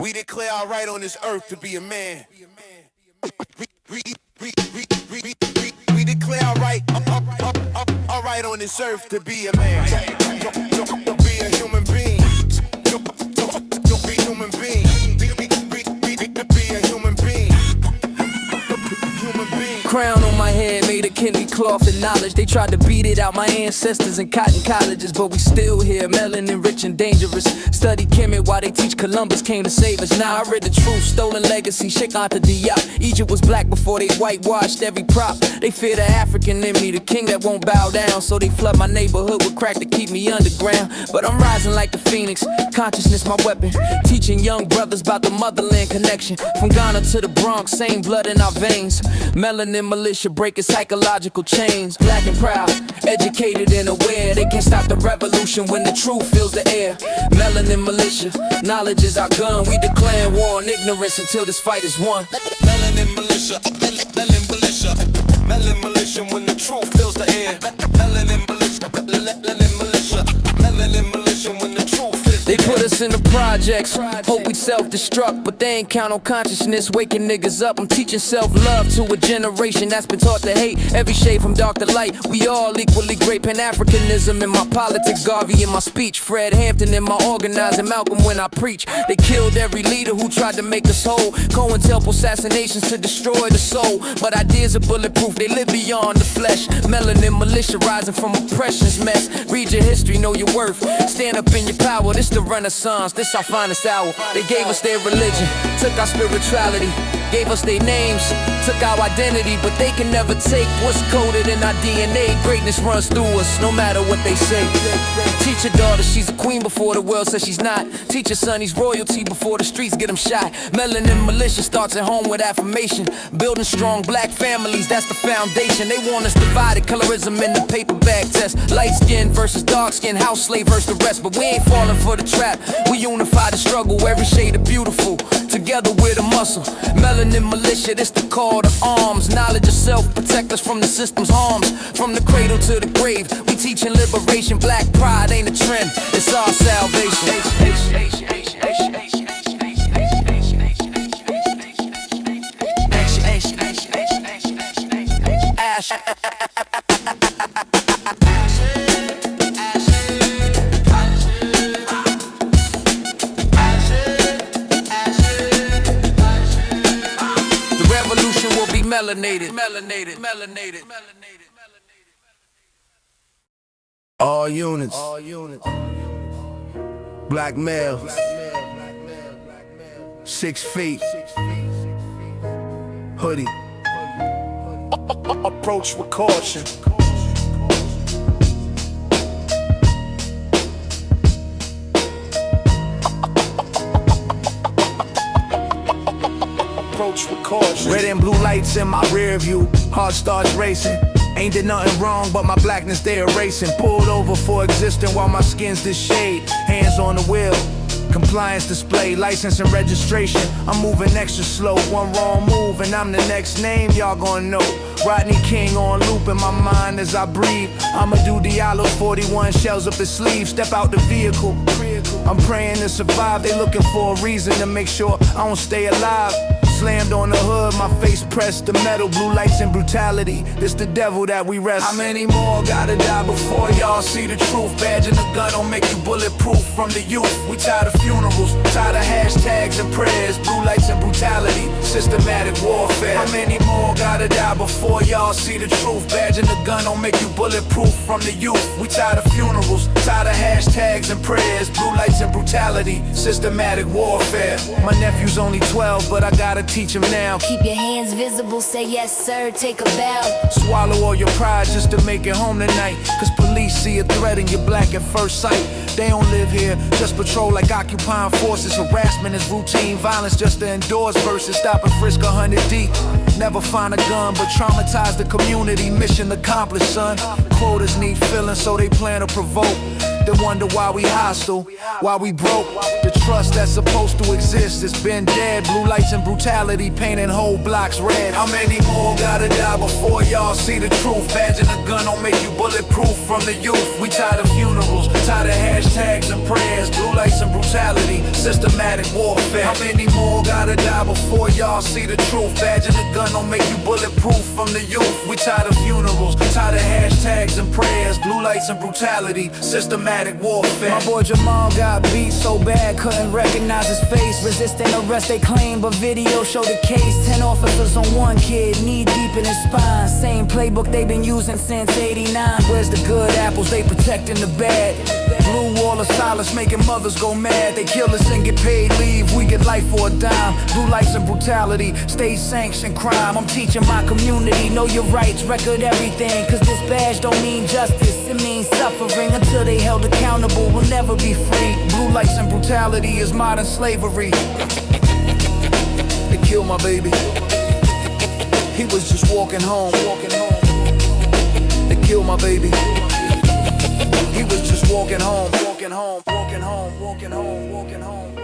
We declare our right on this earth to be a man. We declare our right on this earth to be a man. Don't be a human being. Don't be a human being. Be a human being. Crown on my head made of candy cloth and knowledge. They tried to beat it out my ancestors in cotton colleges, but we still here, melanin rich and dangerous. Study Kemet while they teach Columbus came to save us. Now I read the truth, stolen legacy, Sheikh Anta Diop. Egypt was black before they whitewashed every prop. They fear the African in me, the king that won't bow down. So they flood my neighborhood with crack to keep me underground. But I'm rising like the phoenix, consciousness my weapon. Teaching young brothers about the motherland connection. From Ghana to the Bronx, same blood in our veins. Melanin militia breaking psychological chains. Black and proud, educated and aware. They can't stop the revolution when the truth fills the air. Melanin militia, knowledge is our gun. We declare war on ignorance until this fight is won. Melanin militia, melanin militia, melanin militia when the truth fills the air. Melanin militia, melanin militia, melanin militia when the truth fills the air. They put us in the projects, hope we self-destruct, but they ain't count on consciousness, waking niggas up. I'm teaching self-love to a generation that's been taught to hate. Every shade from dark to light, we all equally great. Pan-Africanism in my politics, Garvey in my speech, Fred Hampton in my organizing, Malcolm when I preach. They killed every leader who tried to make us whole. COINTELPRO assassinations to destroy the soul, but ideas are bulletproof, they live beyond the flesh. Melanin militia rising from oppression's mess. Read your history, know your worth, stand up in your power. This the Renaissance, this our finest hour. They gave us their religion, took our spirituality, gave us their names, took our identity, but they can never take what's coded in our DNA. Greatness runs through us, no matter what they say. Teach your daughter she's a queen before the world says she's not. Teach your son he's royalty before the streets get him shot. Melanin militia starts at home with affirmation. Building strong black families, that's the foundation. They want us divided, colorism in the paper bag test. Light skin versus dark skin, house slave versus the rest. But we ain't falling for the trap, we unify the struggle, every shade of beautiful. Together we're the muscle. Melanin militia, this the call to arms. Knowledge of self, protect us from the system's harms. From the cradle to the grave, we teaching liberation. Black pride ain't a trend, it's our salvation. Melanated, melanated, melanated, melanated. All units, black male, 6 feet, hoodie, approach with caution. With caution. Red and blue lights in my rear view, heart starts racing. Ain't did nothing wrong, but my blackness they erasing. Pulled over for existing while my skin's this shade. Hands on the wheel, compliance display, license and registration. I'm moving extra slow, one wrong move and I'm the next name y'all gonna know. Rodney King on loop in my mind as I breathe. I'ma do Diallo, 41 shells up his sleeve. Step out the vehicle, I'm praying to survive. They looking for a reason to make sure I don't stay alive. Slammed on the hood, my face pressed the metal. Blue lights and brutality, it's the devil that we wrestle. How many more gotta die before y'all see the truth? Badge and a gun don't make you bulletproof. From the youth, we tired of funerals, tired of hashtags and prayers. Blue lights and brutality, systematic warfare. How many more gotta die before y'all see the truth? Badge and a gun don't make you bulletproof. From the youth, we tired of funerals, tired of hashtags and prayers. Blue lights and brutality, systematic warfare. My nephew's only 12, but I gotta teach him now. Keep your hands visible, say yes sir, take a bow. Swallow all your pride just to make it home tonight. Cause police see a threat and you're black at first sight. They don't live here, just patrol like occupying forces. Harassment is routine, violence just to endorse versus stop and frisk 100 deep. Never find a gun, but traumatize the community. Mission accomplished, son. Quotas need filling, so they plan to provoke. then wonder why we hostile, why we broke. The trust that's supposed to exist has been dead. Blue lights and brutality painting whole blocks red. How many more gotta die before y'all see the truth? Badging a gun don't make you bulletproof from the youth. We tired of funerals, tired of hashtags and prayers. Blue lights and brutality, systematic warfare. How many more gotta die before y'all see the truth? Badging a gun don't make you bulletproof from the youth. We tired of funerals, tired of hashtags and prayers. Blue lights and brutality, systematic warfare. My boy Jamal got beat so bad couldn't recognize his face. Resisting arrest they claim, but video show the case. 10 officers on one kid, knee deep in his spine. Same playbook they been using since '89. Where's the good apples? They protecting the bad. Blue wall of silence making mothers go mad. They kill us and get paid leave, we get life for a dime. Blue lights and brutality, state sanctioned crime. I'm teaching my community, know your rights, record everything. Cause this badge don't mean justice, it means suffering. Until they held accountable, we'll never be free. Blue lights and brutality is modern slavery. They killed my baby, he was just walking home. They killed my baby, he was just walking home. Walking home, walking home, walking home, walking home.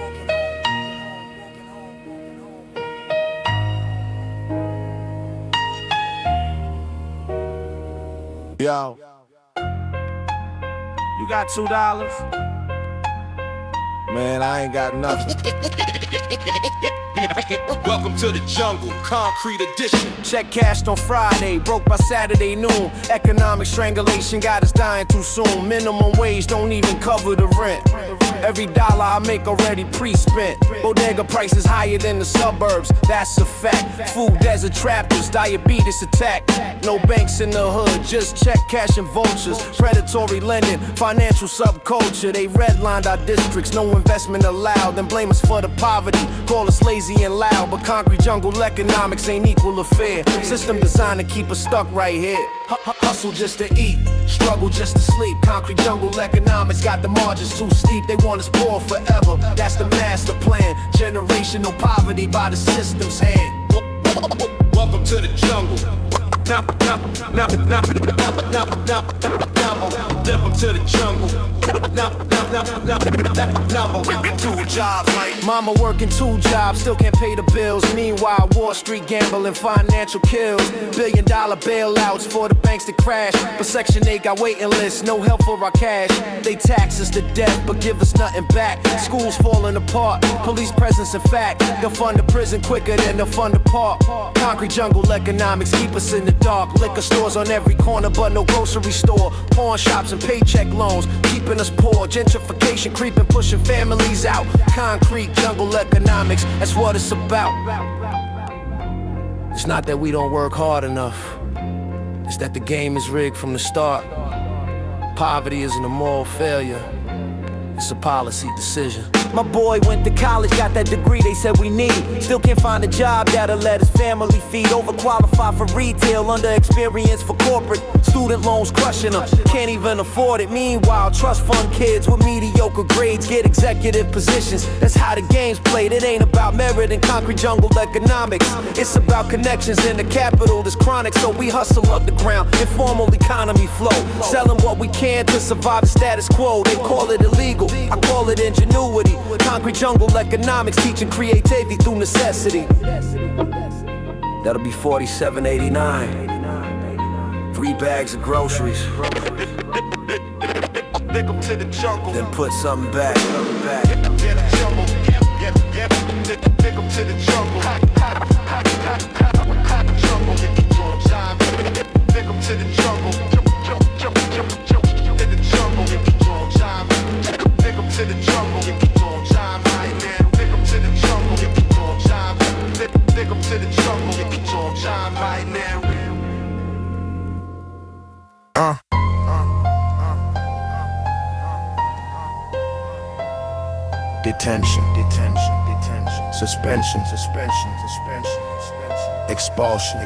Yo, you got $2? Man, I ain't got nothing. Welcome to the jungle, concrete edition. Check cashed on Friday, broke by Saturday noon. Economic strangulation got us dying too soon. Minimum wage don't even cover the rent. Every dollar I make already pre-spent. Bodega prices higher than the suburbs, that's a fact. Food desert trappers, diabetes attack. No banks in the hood, just check cash and vultures. Predatory lending, financial subculture. They redlined our districts, no investment allowed. Then blame us for the poverty, call us lazy and loud. But concrete jungle economics ain't equal or fair. System designed to keep us stuck right here. Hustle just to eat, struggle just to sleep. Concrete jungle economics got the margins too steep. They want us poor forever, that's the master plan. Generational poverty by the system's hand. Welcome to the jungle. Welcome to the jungle. Two jobs like mama working 2 jobs, still can't pay the bills. Meanwhile, Wall Street gambling, financial kills. $1 billion bailouts for the banks to crash. But Section 8 got waiting lists, no help for our cash. They tax us to death, but give us nothing back. Schools falling apart, police presence in fact. They'll fund the prison quicker than they'll fund the park. Concrete jungle economics keep us in the dark. Liquor stores on every corner, but no grocery store. Pawn shops and paycheck loans, keeping us poor. Gentrification creeping, pushing families out. Concrete jungle economics, that's what it's about. It's not that we don't work hard enough, it's that the game is rigged from the start. Poverty isn't a moral failure, it's a policy decision. My boy went to college, got that degree they said we need. Still can't find a job that'll let his family feed. Overqualified for retail, underexperienced for corporate. Student loans crushing them, can't even afford it. Meanwhile, trust fund kids with mediocre grades get executive positions. That's how the game's played. It ain't about merit in concrete jungle economics. It's about connections in the capital that's chronic. So we hustle up the ground, informal economy flow. Selling what we can to survive the status quo. They call it illegal, I call it ingenuity. Concrete jungle economics, teaching creativity through necessity. That'll be $47.89. 3 bags of groceries. Then put something back. Detention, suspension, expulsion,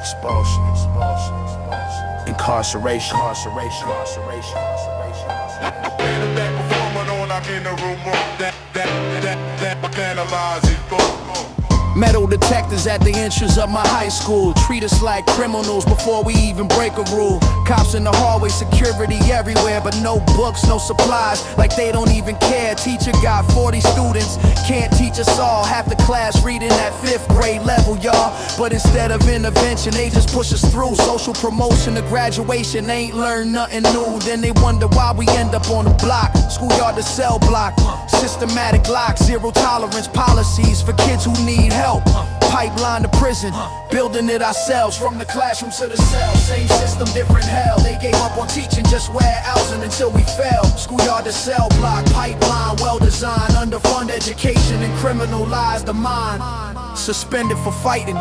incarceration. in the room that analyze it. Metal detectors at the entrance of my high school. Treat us like criminals before we even break a rule. Cops in the hallway, security everywhere, but no books, no supplies, like they don't even care. Teacher got 40 students, can't teach us all. Half the class reading at 5th grade level, y'all. But instead of intervention, they just push us through. Social promotion to graduation, ain't learned nothing new. Then they wonder why we end up on the block. Schoolyard to cell block. Systematic locks, zero tolerance policies for kids who need help. Pipeline to prison, building it ourselves. From the classroom to the cell, same system, different hell. They gave up on teaching, just wear housing until we fell. Schoolyard to cell block, pipeline, well designed. Underfunded education and criminalized the mind. Suspended for fighting,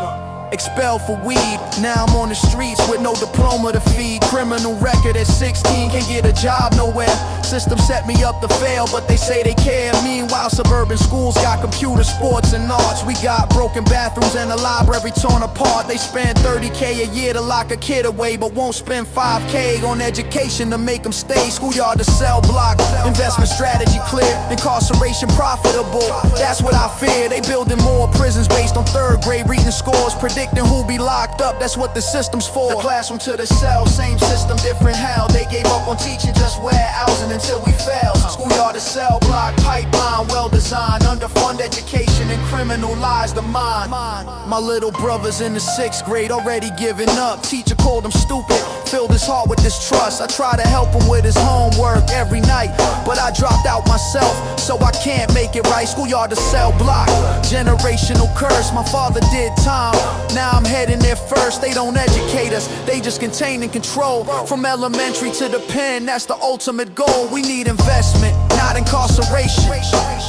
expelled for weed. Now I'm on the streets with no diploma to feed. Criminal record at 16, can't get a job nowhere. System set me up to fail, but they say they care. Meanwhile, suburban schools got computer, sports, and arts. We got broken bathrooms and a library torn apart. They spend 30K a year to lock a kid away, but won't spend 5K on education to make them stay. Schoolyard to cell block, investment strategy clear, incarceration profitable. That's what I fear. They building more prisons based on 3rd grade reading scores, predicting who'll be locked up. That's what the system's for. The classroom to the cell, same system, different hell. They gave up on teaching, just wear housing until we fail. Schoolyard to cell block, pipeline, well designed. Underfunded education and criminalized the mind. My little brother's in the 6th grade, already giving up. Teacher called him stupid, filled his heart with distrust. I try to help him with his homework every night, but I dropped out myself, so I can't make it right. Schoolyard to cell block, generational curse. My father did time, now I'm heading there first. They don't educate us, they just contain and control. From elementary to the pen, that's the ultimate goal. We need investment, not incarceration.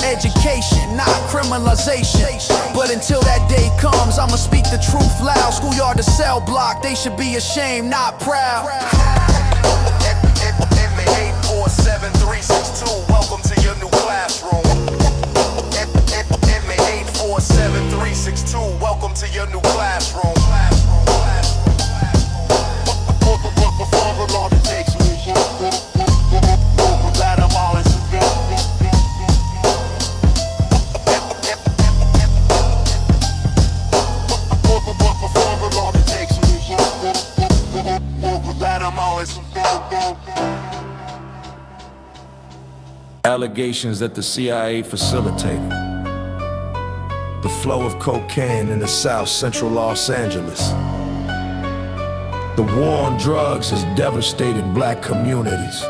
Education, not criminalization. But until that day comes, I'ma speak the truth loud. Schoolyard to cell block, they should be ashamed, not proud. Inmate 847362, welcome to your new classroom. Inmate 847362, welcome to your new classroom. Before the law takes me, that I'm all in. Before the law takes me, that I'm all in. Allegations that the CIA facilitated the flow of cocaine in the South Central Los Angeles. The war on drugs has devastated black communities.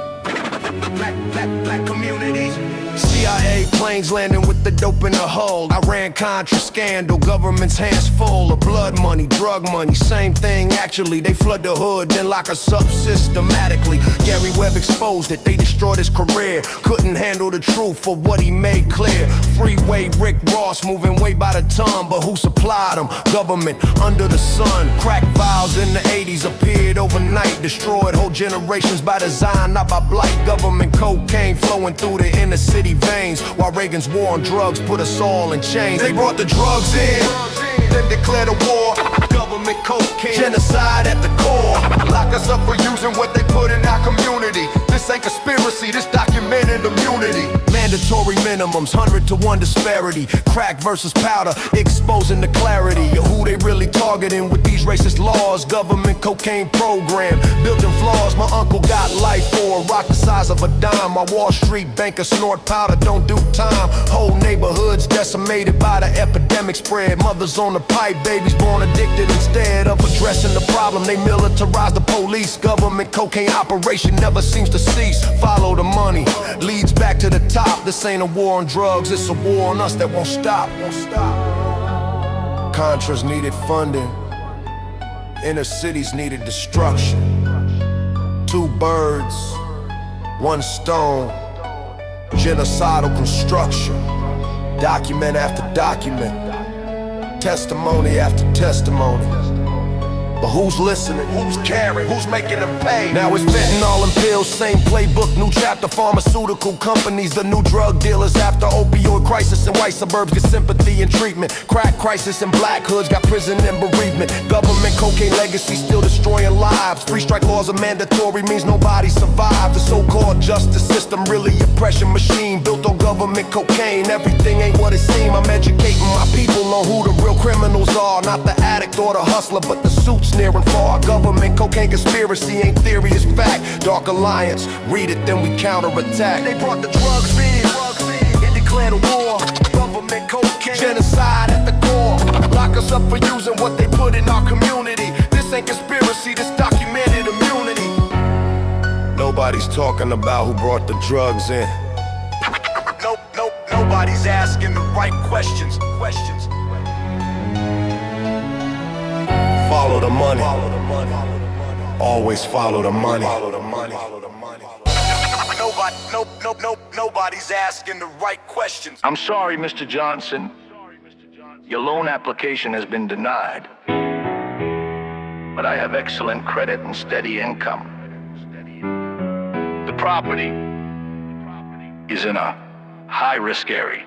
Black communities. CIA planes landing with the dope in the hull. Iran-Contra scandal, government's hands full of blood money, drug money. Same thing actually, they flood the hood, then lock us up systematically. Gary Webb exposed it, they destroyed his career. Couldn't handle the truth for what he made clear. Freeway Rick Ross moving way by the ton, but who supplied them? Government under the sun. Crack vials in the 80s appeared overnight, destroyed whole generations by design, not by blight. Government cocaine flowing through the inner city veins, while Reagan's war on drugs put us all in chains. They brought the drugs in, then declared a war. Government cocaine, genocide at the core. Lock us up for using what they put in our community. This ain't conspiracy, this documented immunity. Mandatory minimums, 100-to-1 disparity. Crack versus powder, exposing the clarity of who they really targeting with these racist laws. Government cocaine program, building flaws. My uncle got life for a rock the size of a dime. My Wall Street banker snort powder, don't do time. Whole neighborhoods decimated by the epidemic spread. Mothers on the pipe, babies born addicted. Instead of addressing the problem, they militarize the police. Government cocaine operation never seems to cease. Follow the money, leads back to the top. This ain't a war on drugs, it's a war on us that won't stop. Contras needed funding, inner cities needed destruction. 2 birds, 1 stone, genocidal construction. Document after document, testimony after testimony. But who's listening? Who's caring? Who's making them pay? Now it's fentanyl and pills, same playbook, new chapter. Pharmaceutical companies, the new drug dealers. After opioid crisis in white suburbs get sympathy and treatment. Crack crisis in black hoods got prison and bereavement. Government cocaine legacy still destroying lives. 3 strike laws are mandatory, means nobody survived. The so-called justice system really oppression machine built on government cocaine. Everything ain't what it seems. I'm educating my people on who the real criminals criminals are. Not the addict or the hustler, but the suits near and far. Government, cocaine conspiracy ain't theory, it's fact. Dark alliance, read it, then we counterattack. They brought the drugs in and declared a war. Government, cocaine, genocide at the core. Lock us up for using what they put in our community. This ain't conspiracy, this documented immunity. Nobody's talking about who brought the drugs in. Nobody's asking the right questions. Follow the money. Always follow the money. Nobody's asking the right questions. I'm sorry, Mr. Johnson. Your loan application has been denied. But I have excellent credit and steady income. The property is in a high-risk area.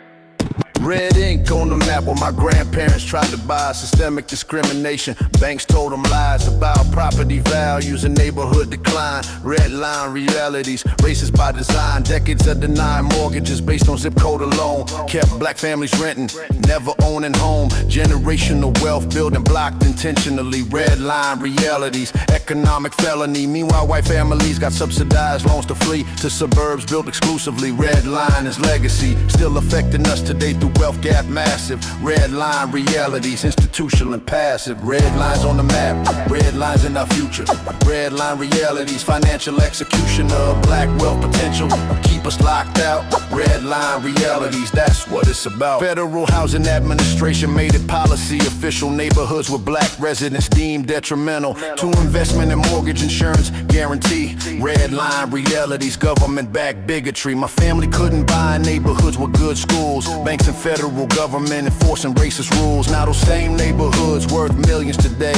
Red ink on the map where my grandparents tried to buy. Systemic discrimination. Banks told them lies about property values and neighborhood decline. Red line realities, racist by design. Decades of denying mortgages based on zip code alone. Kept black families renting, never owning home. Generational wealth building blocked intentionally. Red line realities, economic felony. Meanwhile, white families got subsidized loans to flee to suburbs built exclusively. Red line is legacy, still affecting us today through wealth gap massive. Red line realities, institutional and passive. Red lines on the map, red lines in our future. Red line realities, financial execution of black wealth potential. Keep us locked out. Red line realities, that's what it's about. Federal Housing Administration made it policy official. Neighborhoods with black residents deemed detrimental to investment and mortgage insurance guarantee. Red line realities, government-backed bigotry. My family couldn't buy neighborhoods with good schools. Banks and federal government enforcing racist rules. Now those same neighborhoods worth millions today.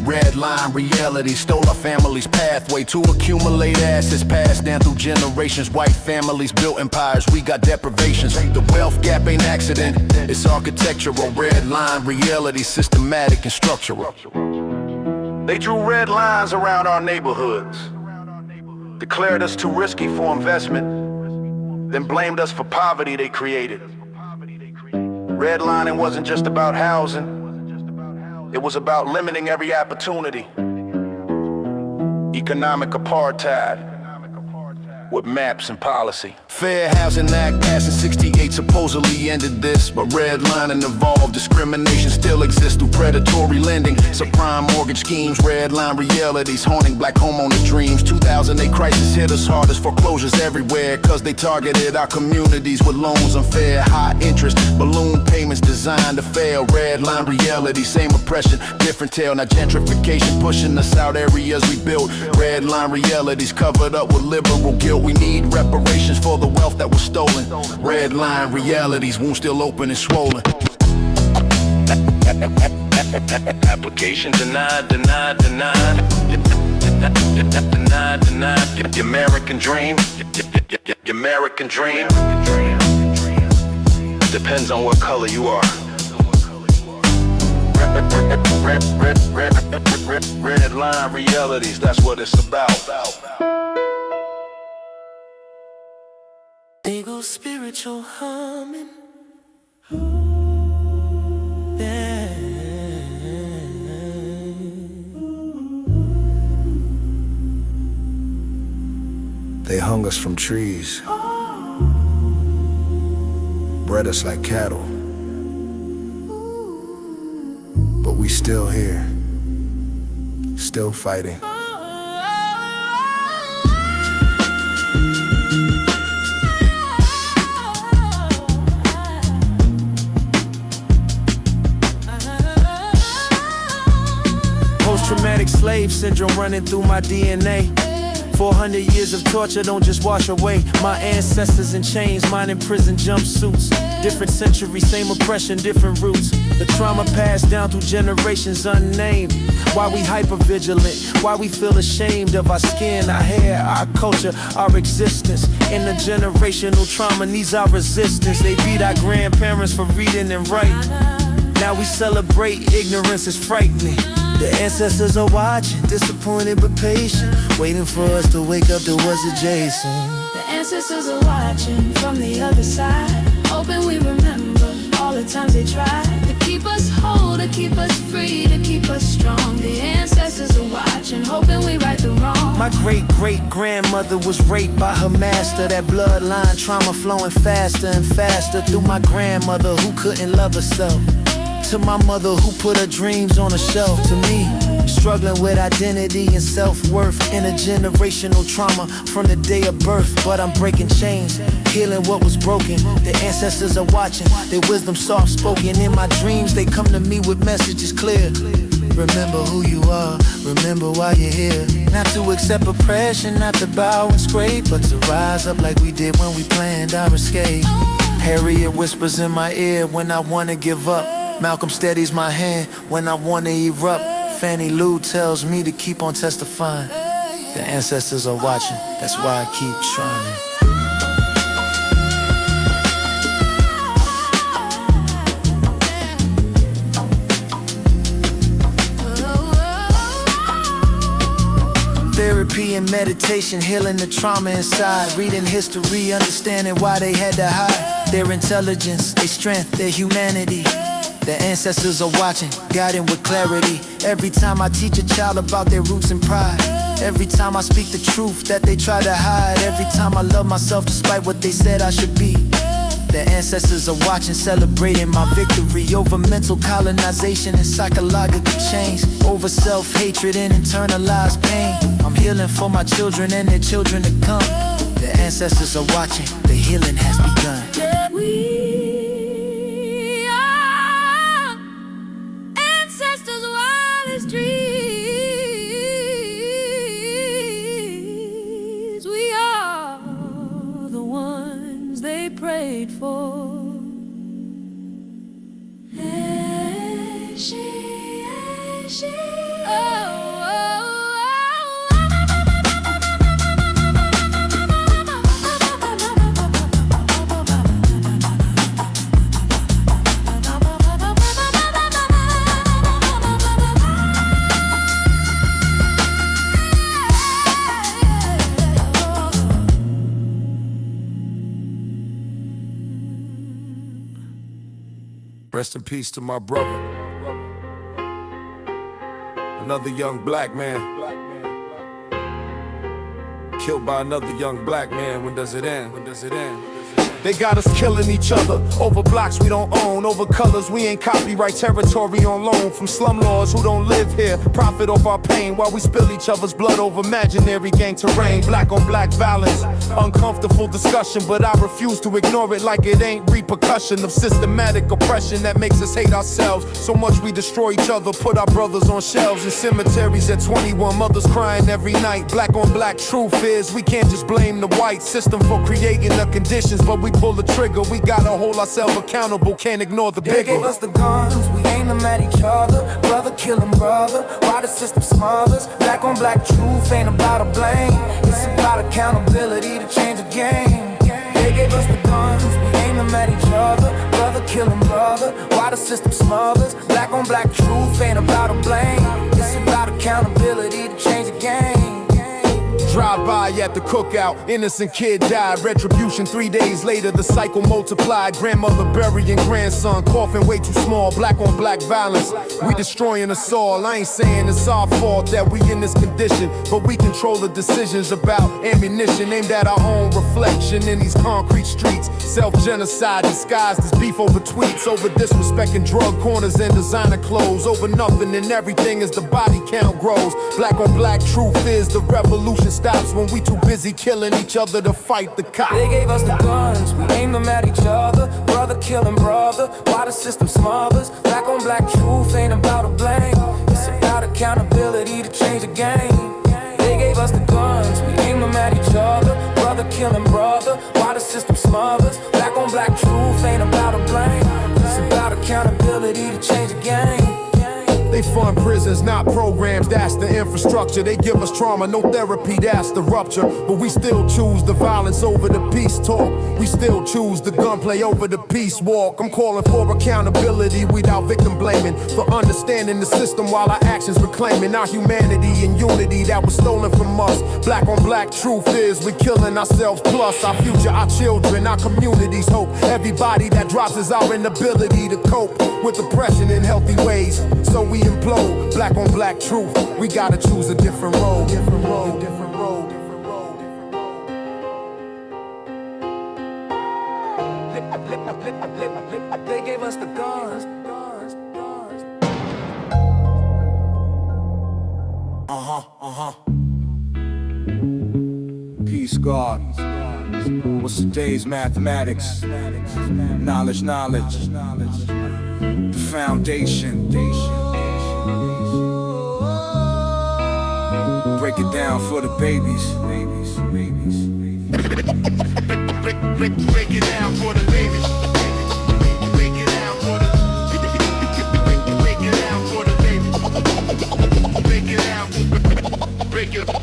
Red line reality stole our family's pathway to accumulate assets passed down through generations. White families built empires, we got deprivations. The wealth gap ain't accident, it's architectural. Red line reality, systematic and structural. They drew red lines around our neighborhoods, declared us too risky for investment, then blamed us for poverty they created. Redlining wasn't just about housing, it was about limiting every opportunity. Economic apartheid with maps and policy. Fair Housing Act passed in '68 supposedly ended this, but redlining evolved. Discrimination still exists through predatory lending, subprime mortgage schemes. Redline realities haunting black homeowners' dreams. 2008 crisis hit us hard as foreclosures everywhere, cause they targeted our communities with loans unfair. High interest, balloon payments designed to fail. Redline reality, same oppression, different tale. Now gentrification pushing us out areas we built. Redline realities covered up with liberal guilt. We need reparations for the wealth that was stolen. Red line realities, wounds still open and swollen. Application denied. Denied. Your American dream. Your American dream depends on what color you are. Red line realities, that's what it's about. They go spiritual humming. Yeah. They hung us from trees, bred us like cattle, but we still here, still fighting. Post-traumatic slave syndrome running through my DNA. 400 years of torture don't just wash away my ancestors in chains, mine in prison jumpsuits. Different centuries, same oppression, different roots. The trauma passed down through generations unnamed. Why we hyper-vigilant, why we feel ashamed of our skin, our hair, our culture, our existence. Intergenerational trauma needs our resistance. They beat our grandparents for reading and writing. Now we celebrate ignorance is frightening. The ancestors are watching, disappointed but patient, waiting for us to wake up to what's adjacent. The ancestors are watching from the other side, hoping we remember all the times they tried to keep us whole, to keep us free, to keep us strong. The ancestors are watching, hoping we right the wrong. My great-great-grandmother was raped by her master. That bloodline trauma flowing faster and faster through my grandmother who couldn't love herself, to my mother who put her dreams on a shelf, to me struggling with identity and self-worth, intergenerational trauma from the day of birth. But I'm breaking chains, healing what was broken. The ancestors are watching, their wisdom soft-spoken. In my dreams they come to me with messages clear. Remember who you are, remember why you're here. Not to accept oppression, not to bow and scrape, but to rise up like we did when we planned our escape. Harriet whispers in my ear when I wanna give up. Malcolm steadies my hand when I wanna erupt. Fannie Lou tells me to keep on testifying. The ancestors are watching, that's why I keep trying. Therapy and meditation, healing the trauma inside. Reading history, understanding why they had to hide. Their intelligence, their strength, their humanity. The ancestors are watching, guiding with clarity. Every time I teach a child about their roots and pride. Every time I speak the truth that they try to hide. Every time I love myself despite what they said I should be. The ancestors are watching, celebrating my victory over mental colonization and psychological change, over self-hatred and internalized pain. I'm healing for my children and their children to come. The ancestors are watching, the healing has begun. We are ancestors' wildest dreams. We are the ones they prayed for. Rest in peace to my brother. Another young black man killed by another young black man. When does it end? When does it end? They got us killing each other over blocks we don't own, over colors we ain't copyright territory on loan from slumlords who don't live here, profit off our pain while we spill each other's blood over imaginary gang terrain. Black on black violence, uncomfortable discussion, but I refuse to ignore it like it ain't repercussion of systematic oppression that makes us hate ourselves so much we destroy each other, put our brothers on shelves in cemeteries at 21, mothers crying every night. Black on black truth is we can't just blame the white system for creating the conditions, but we pull the trigger, we gotta hold ourselves accountable, can't ignore the bigger. They gave us the guns, we aim them at each other. Brother killing brother, why the system smothers? Black on black truth ain't about a blame, it's about accountability to change the game. They gave us the guns, we aim them at each other. Brother killing brother, why the system smothers? Black on black truth ain't about a blame, it's about accountability to change the game. Drive by at the cookout, innocent kid died. Retribution 3 days later, the cycle multiplied. Grandmother burying grandson, coffin way too small. Black on black violence, we destroying us all. I ain't saying it's our fault that we in this condition, but we control the decisions about ammunition aimed at our own reflection in these concrete streets. Self-genocide disguised as beef over tweets, over disrespecting drug corners and designer clothes, over nothing and everything as the body count grows. Black on black truth is the revolution stops when we too busy killing each other to fight the cops. They gave us the guns, we aim them at each other. Brother killing brother, why the system smothers? Black on black truth ain't about a blame, it's about accountability to change the game. They gave us the guns, we aim them at each other. Brother killing brother, why the system smothers? Black on black truth ain't about a blame, it's about accountability to change the game. They They fund prisons, not programs, that's the infrastructure. They give us trauma, no therapy, that's the rupture. But we still choose the violence over the peace talk. We still choose the gunplay over the peace walk. I'm calling for accountability without victim blaming, for understanding the system while our actions reclaiming our humanity and unity that was stolen from us. Black on black, truth is we're killing ourselves, plus our future, our children, our communities' hope. Everybody that drops is our inability to cope with oppression in healthy ways. So we implode, black on black truth. We gotta choose a different road. Different road, different road, different road, different road. They gave us the guns. Peace, God. What's today's mathematics? Knowledge, knowledge. The foundation. Break it down for the babies. Break it down for the babies. Break it down for the break it down for the babies. Break it down.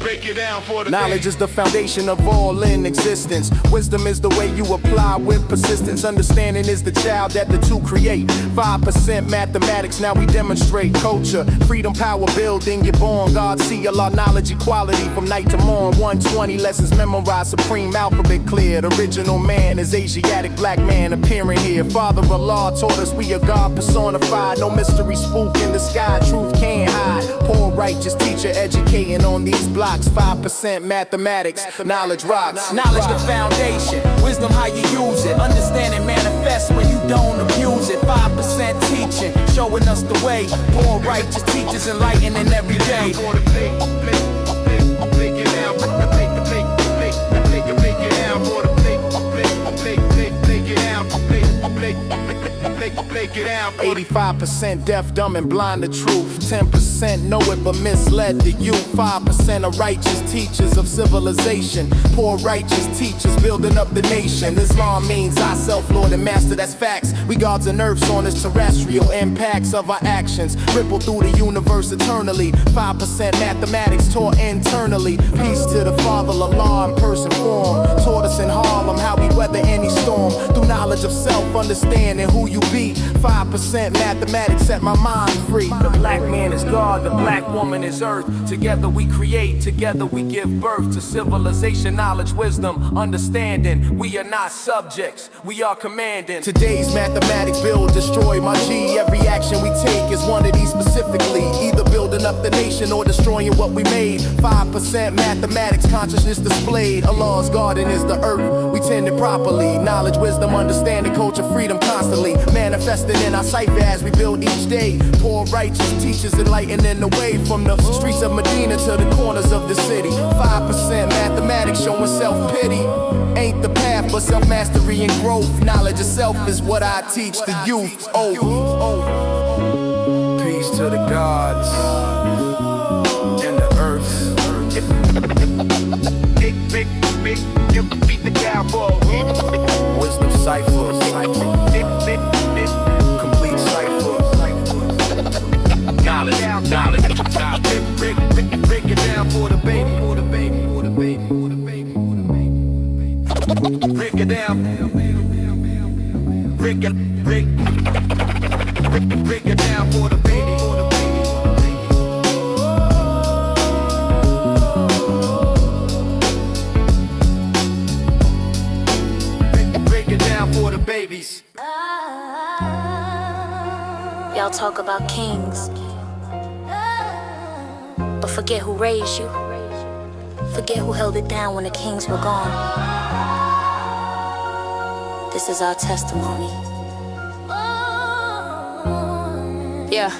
Break it down for the Knowledge is the foundation of all in existence. Wisdom is the way you apply with persistence. Understanding is the child that the two create. 5% mathematics, now we demonstrate culture. Freedom, power, building, you're born. God seal our knowledge, equality from night to morn. 120 lessons memorized, supreme alphabet cleared. Original man is Asiatic black man appearing here. Father Allah taught us we are God personified. No mystery spook in the sky, truth can't hide. Poor righteous teacher educating on these blocks. 5% mathematics, knowledge rocks. Knowledge the foundation, wisdom how you use it. Understanding manifests when you don't abuse it. 5% teaching, showing us the way. Poor righteous teachers enlightening every day. Break it down. 85% deaf, dumb, and blind to truth. 10% know it but misled the youth. 5% are righteous teachers of civilization. Poor righteous teachers building up the nation. Islam means I self-lord and master, that's facts. We gods and earths on this terrestrial impacts of our actions. Ripple through the universe eternally. 5% mathematics taught internally. Peace to the Father, Allah in person form. Taught us in Harlem how we weather any storm. Through knowledge of self, understanding who you be. 5% mathematics set my mind free. The black man is God, the black woman is earth. Together we create, together we give birth to civilization, knowledge, wisdom, understanding. We are not subjects, we are commanding. Today's mathematics build, destroy my G. Every action we take is one of these specifically. Either building up the nation or destroying what we made. 5% mathematics, consciousness displayed. Allah's garden is the earth, we tend it properly. Knowledge, wisdom, understanding, culture, freedom constantly. Manifested in our cipher as we build each day. Poor righteous teachers enlightening the way. From the streets of Medina to the corners of the city. 5% mathematics showing self-pity. Ain't the path but self-mastery and growth. Knowledge of self is what I teach the youth. Peace to the gods and the earth. Beat the cowboy. Wisdom cipher. Complete cipher. Knowledge. Break it down for the baby. Break it down. Break it down for the baby. Break it down for the babies. Y'all talk about kings, but forget who raised you. Forget who held it down when the kings were gone. This is our testimony. Yeah.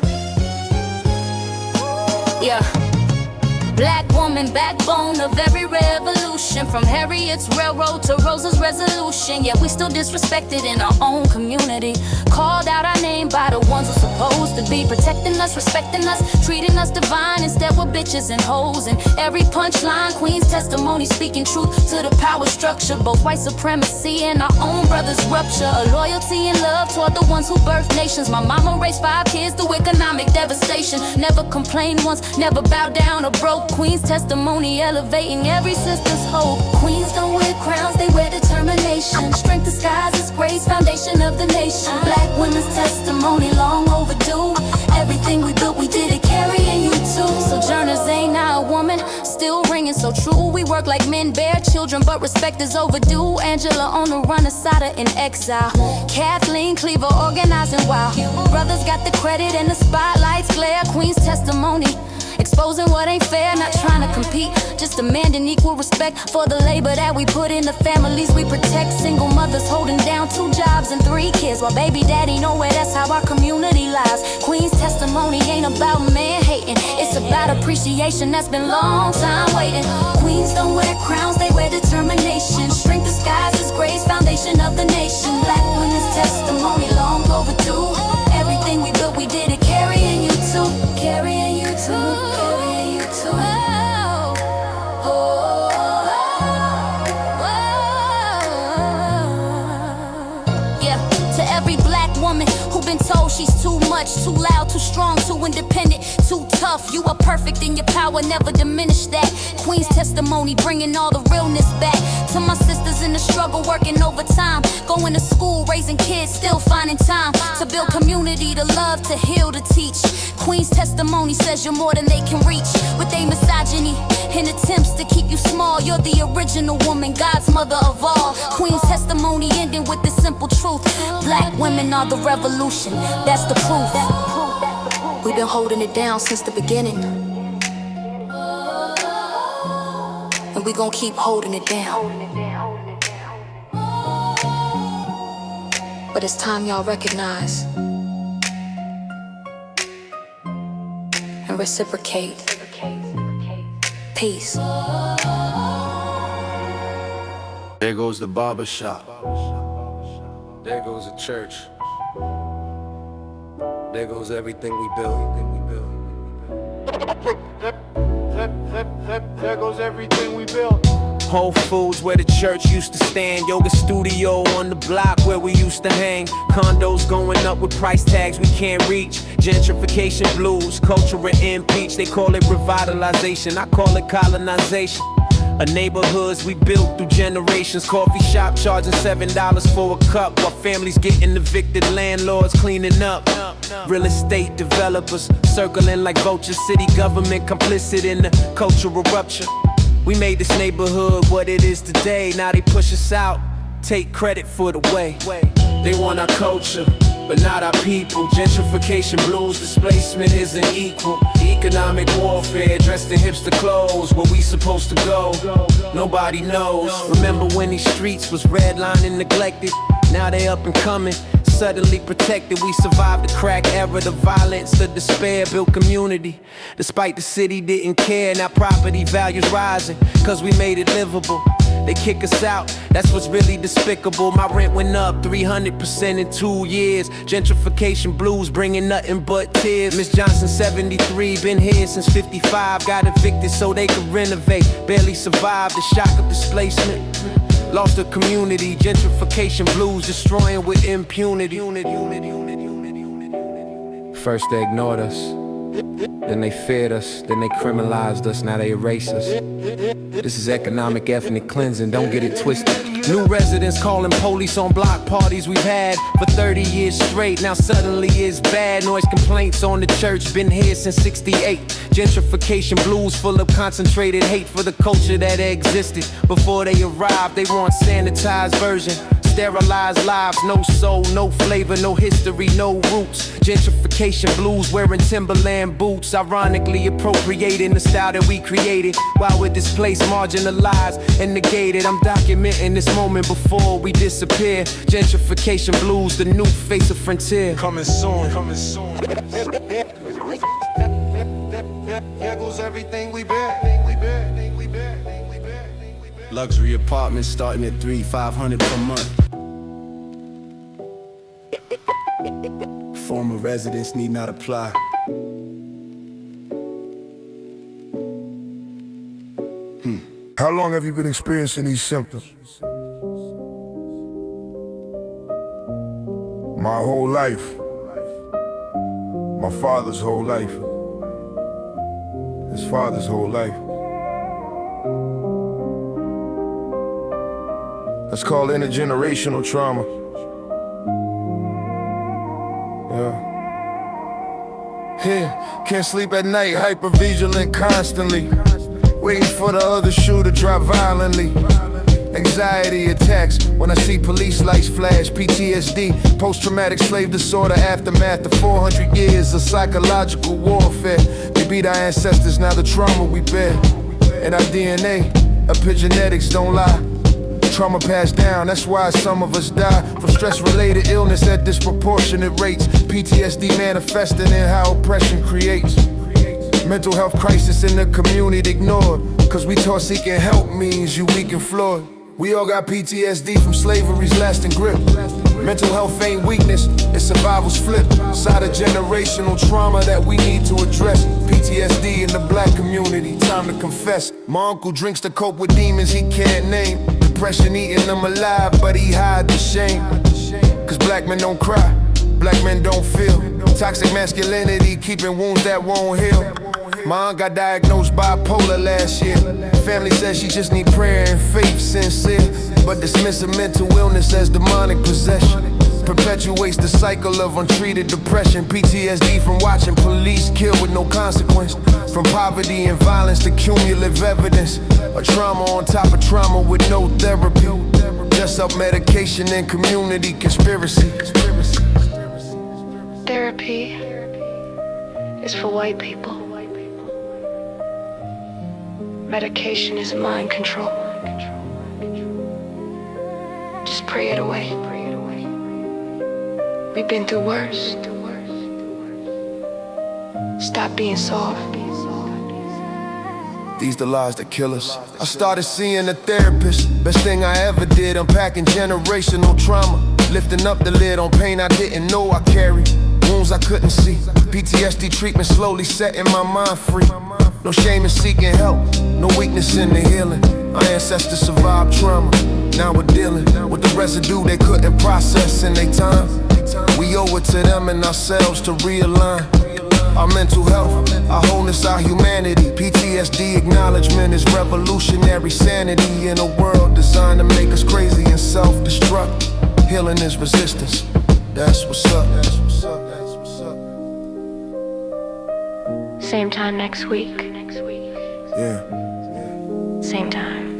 Black woman, backbone of every revolution. From Harriet's railroad to Rosa's resolution. Yet we still disrespected in our own community. Called out our name by the ones who're supposed to be protecting us, respecting us, treating us divine. Instead we're bitches and hoes. And every punchline, Queen's testimony speaking truth to the power structure. Both white supremacy and our own brothers rupture. A loyalty and love toward the ones who birthed nations. My mama raised 5 kids through economic devastation. Never complained once, never bowed down or broke. Queen's testimony elevating every sister's hope. Queens don't wear crowns, they wear determination. Strength disguises grace, foundation of the nation. Black women's testimony long overdue. Everything we built, we did it, carrying you too. Sojourners ain't our woman, still ringing so true. We work like men, bear children, but respect is overdue. Angela on the run, Asada in exile. Kathleen Cleaver organizing wild. Brothers got the credit and the spotlights glare. Queen's testimony exposing what ain't fair, not trying to compete, just demanding equal respect for the labor that we put in, the families we protect. Single mothers holding down 2 jobs and 3 kids while baby daddy nowhere, that's how our community lives. Queen's testimony ain't about man hating, it's about appreciation that's been long time waiting. Queens don't wear crowns, they wear determination. Strength disguises grace, foundation of the nation. Black women's testimony long overdue. Everything we built, we did it, carrying you too, carrying you too. Been told she's too much, too loud, too strong, too independent, too tough. You are perfect in your power, never diminish that. Queen's testimony bringing all the realness back. To my sisters in the struggle, working overtime, going to school, raising kids, still finding time to build community, to love, to heal, to teach. Queen's testimony says you're more than they can reach. With a misogyny and attempts to keep you small, you're the original woman, God's mother of all. Queen's testimony ending with this simple truth: Black women are the revolution, that's the proof. We've been holding it down since the beginning, and we gon' keep holding it down. But it's time y'all recognize and reciprocate. Peace. There goes the barber shop. There goes the church. There goes everything we built. There goes everything we built. Whole Foods where the church used to stand. Yoga studio on the block where we used to hang. Condos going up with price tags we can't reach. Gentrification blues, culture impeach. They call it revitalization, I call it colonization. A neighborhoods we built through generations. Coffee shop charging $7 for a cup, while families getting evicted, landlords cleaning up. Real estate developers circling like vultures. City government complicit in the cultural rupture. We made this neighborhood what it is today. Now they push us out, take credit for the way. They want our culture, but not our people. Gentrification blues, displacement isn't equal. Economic warfare, dressed in hipster clothes. Where we supposed to go, nobody knows. Remember when these streets was redlined and neglected? Now they up and coming, suddenly protected. We survived the crack era, the violence, the despair, built community. Despite the city didn't care, now property values rising, cause we made it livable. They kick us out, that's what's really despicable. My rent went up 300% in 2 years. Gentrification blues bringing nothing but tears. Miss Johnson 73, been here since 55. Got evicted so they could renovate, barely survived the shock of displacement. Lost the community, gentrification blues destroying with impunity. First they ignored us, then they feared us, then they criminalized us, now they erase us. This is economic ethnic cleansing, don't get it twisted. New residents calling police on block parties we've had for 30 years straight. Now suddenly it's bad. Noise complaints on the church, been here since 68. Gentrification blues full of concentrated hate for the culture that existed before they arrived. They want sanitized version, sterilized lives, no soul, no flavor, no history, no roots. Gentrification blues wearing Timberland boots, ironically appropriating the style that we created while we're displaced, marginalized, and negated. I'm documenting this moment before we disappear. Gentrification blues, the new face of frontier. Coming soon, coming soon. Here goes everything we built. luxury apartments starting at $300-500 per month. Former residents need not apply. How long have you been experiencing these symptoms? My whole life. My father's whole life. His father's whole life. That's called intergenerational trauma. Yeah, can't sleep at night, hypervigilant constantly, waiting for the other shoe to drop violently. Anxiety attacks when I see police lights flash. PTSD, post-traumatic slave disorder, aftermath of 400 years of psychological warfare. They beat our ancestors, now the trauma we bear. And our DNA, epigenetics don't lie. Trauma passed down, that's why some of us die from stress-related illness at disproportionate rates. PTSD manifesting in how oppression creates mental health crisis in the community ignored, cause we taught seeking help means you weak and flawed. We all got PTSD from slavery's lasting grip. Mental health ain't weakness, it's survival's flip. Side of generational trauma that we need to address. PTSD in the black community, time to confess. My uncle drinks to cope with demons he can't name. Depression eating him alive, but he hide the shame. Cause black men don't cry, black men don't feel. Toxic masculinity keeping wounds that won't heal. My aunt got diagnosed bipolar last year. Family says she just need prayer and faith sincere, but dismissing mental illness as demonic possession perpetuates the cycle of untreated depression. PTSD from watching police kill with no consequence. From poverty and violence to cumulative evidence. A trauma on top of trauma with no therapy. Just up medication and community conspiracy. Therapy is for white people. Medication is mind control. Just pray it away. We've been through worse. Stop being soft. These the lies that kill us. I started seeing a therapist. Best thing I ever did, unpacking generational trauma. Lifting up the lid on pain I didn't know I carried. Wounds I couldn't see. PTSD treatment slowly setting my mind free. No shame in seeking help, no weakness in the healing. Our ancestors survived trauma. Now we're dealing with the residue they couldn't process in their time. We owe it to them and ourselves to realign our mental health, our wholeness, our humanity. PTSD acknowledgement is revolutionary sanity in a world designed to make us crazy and self-destruct. Healing is resistance. That's what's up. Same time next week. Yeah. Same time.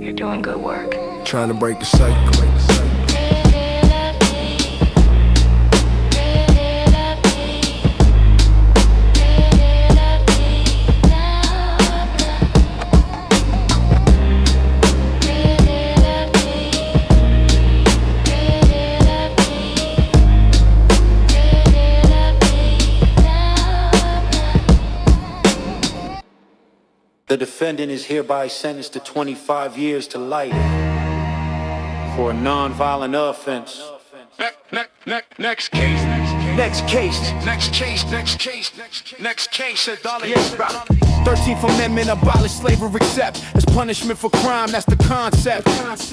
You're doing good work. Trying to break the cycle. The defendant is hereby sentenced to 25 years to life for a non-violent offense. Next case. Darling. 13th Amendment abolished slavery except as punishment for crime, that's the concept.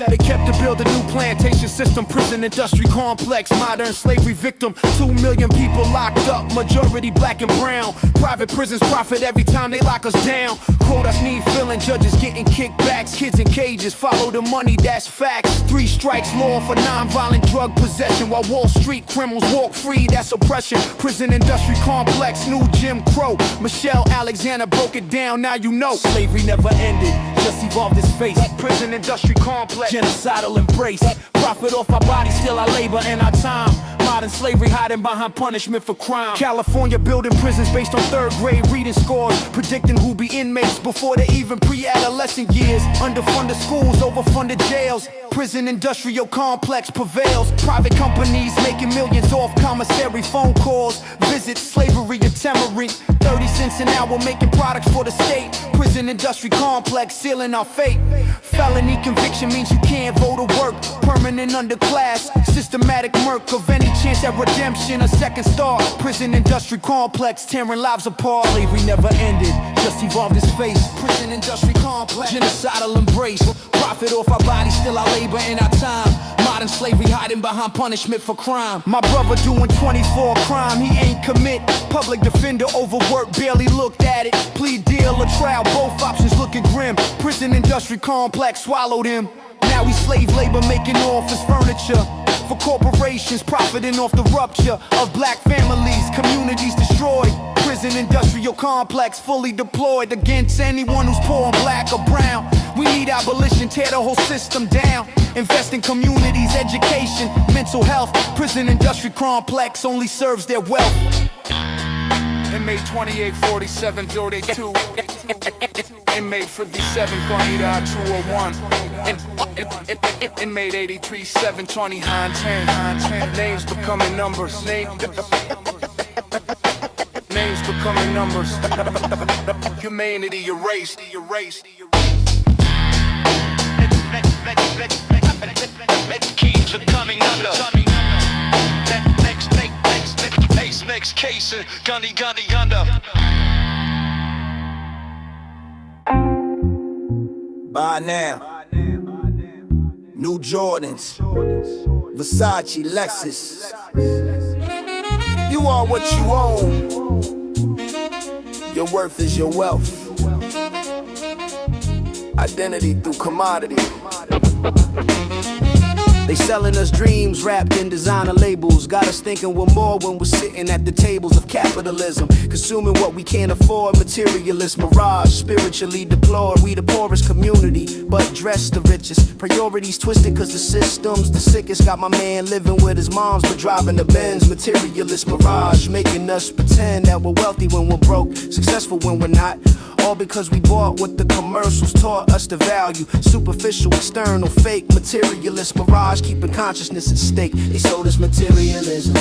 They kept to build a new plantation system, prison industry complex, modern slavery victim. 2 million people locked up, majority black and brown. Private prisons profit every time they lock us down. Quotas need filling, judges getting kickbacks. Kids in cages, follow the money, that's facts. 3 strikes law for non-violent drug possession, while Wall Street criminals walk free, that's oppression. Prison industry complex, new Jim Crow. Michelle Alexander broke it down, now you know. Slavery never ended, just evolved its face. Prison industry complex, genocidal embrace. Profit off our bodies, still our labor and our time. Modern slavery hiding behind punishment for crime. California building prisons based on 3rd grade reading scores, predicting who be inmates before they even pre-adolescent years. Underfunded schools, overfunded jails. Prison industrial complex prevails. Private companies making millions off commissary phone calls. Visit slavery and tamarind. 30 cents innocence and now we're making products for the state. Prison industry complex, sealing our fate. Felony conviction means you can't vote or work. Permanent underclass, systematic murk of any chance at redemption. A second star, prison industry complex, tearing lives apart. Slavery never ended, just evolved its face. Prison industry complex, genocidal embrace. Profit off our bodies, still our labor and our time. Modern slavery hiding behind punishment for crime. My brother doing 24 crime, he ain't commit. Public defender overworked, barely looked at it. Plea deal or trial, both options looking grim. Prison industry complex swallowed him. Now we slave labor making office furniture for corporations, profiting off the rupture of black families, communities destroyed. Prison industrial complex fully deployed against anyone who's poor, black or brown. We need abolition, tear the whole system down. Invest in communities, education, mental health. Prison industry complex only serves their wealth. Inmate 2847 32. Inmate 57 Bonita 201. Inmate 83 720 10. Names becoming numbers. Names becoming numbers. Humanity erased. Keys are coming under. Next case, Gunny under. By now, new Jordans, Versace, Lexus. You are what you own. Your worth is your wealth. Identity through commodity. They selling us dreams wrapped in designer labels. Got us thinking we're more when we're sitting at the tables of capitalism. Consuming what we can't afford, materialist mirage. Spiritually deplored, we the poorest community, but dressed the richest. Priorities twisted cause the system's the sickest. Got my man living with his moms but driving the Benz. Materialist mirage, making us pretend that we're wealthy when we're broke, successful when we're not. All because we bought what the commercials taught us to value. Superficial, external, fake, materialist mirage, keeping consciousness at stake. They sold us materialism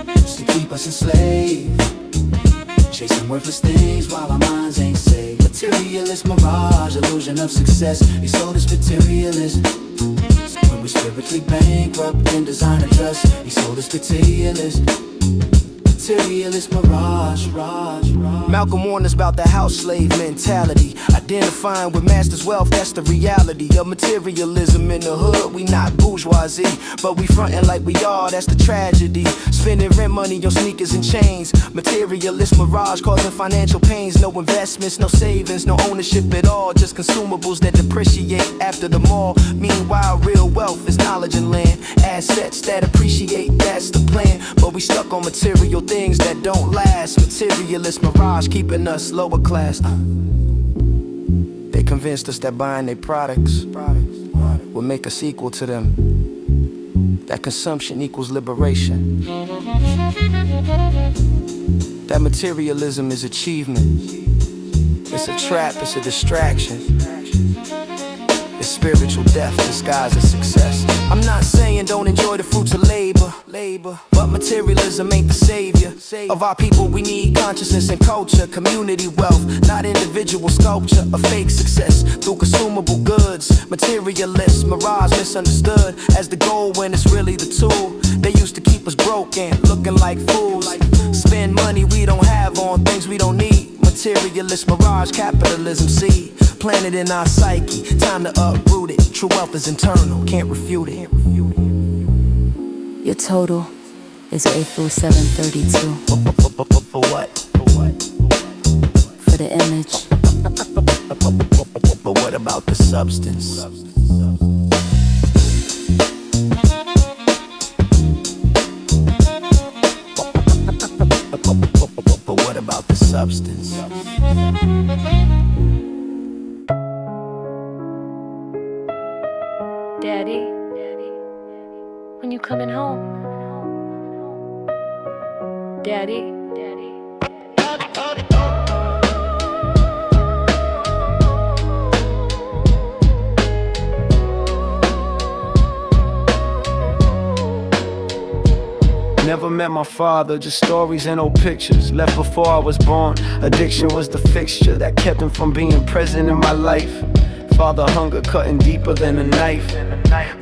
just to keep us enslaved, chasing worthless things while our minds ain't safe. Materialist mirage, illusion of success. They sold us materialism when we're spiritually bankrupt and designer dress. They sold us materialism. Materialist mirage. Malcolm warned us about the house slave mentality. Identifying with master's wealth, that's the reality of materialism in the hood. We not bourgeoisie, but we frontin' like we are, that's the tragedy. Spending rent money on sneakers and chains. Materialist mirage causing financial pains. No investments, no savings, no ownership at all. Just consumables that depreciate after the mall. Meanwhile, real wealth is knowledge and land. Assets that appreciate, that's the plan. But we stuck on material things that don't last. Materialist mirage keeping us lower class. They convinced us that buying their products will make us equal to them. That consumption equals liberation. That materialism is achievement. It's a trap, it's a distraction. It's spiritual death disguised as success. I'm not saying don't enjoy the fruits of labor, but materialism ain't the savior of our people. We need consciousness and culture, community wealth, not individual sculpture. A fake success through consumable goods. Materialist mirage misunderstood as the goal when it's really the tool. They used to keep us broke and looking like fools. Spend money we don't have on things we don't need. Materialist mirage, capitalism seed planted in our psyche. Time to uproot it. True wealth is internal, can't refute it. Your total is 8 through 732. For what? For the image. But what about the substance? But what about the substance? Daddy, when you coming home? Daddy. Never met my father, just stories and old pictures. Left before I was born, addiction was the fixture that kept him from being present in my life. Father hunger cutting deeper than a knife.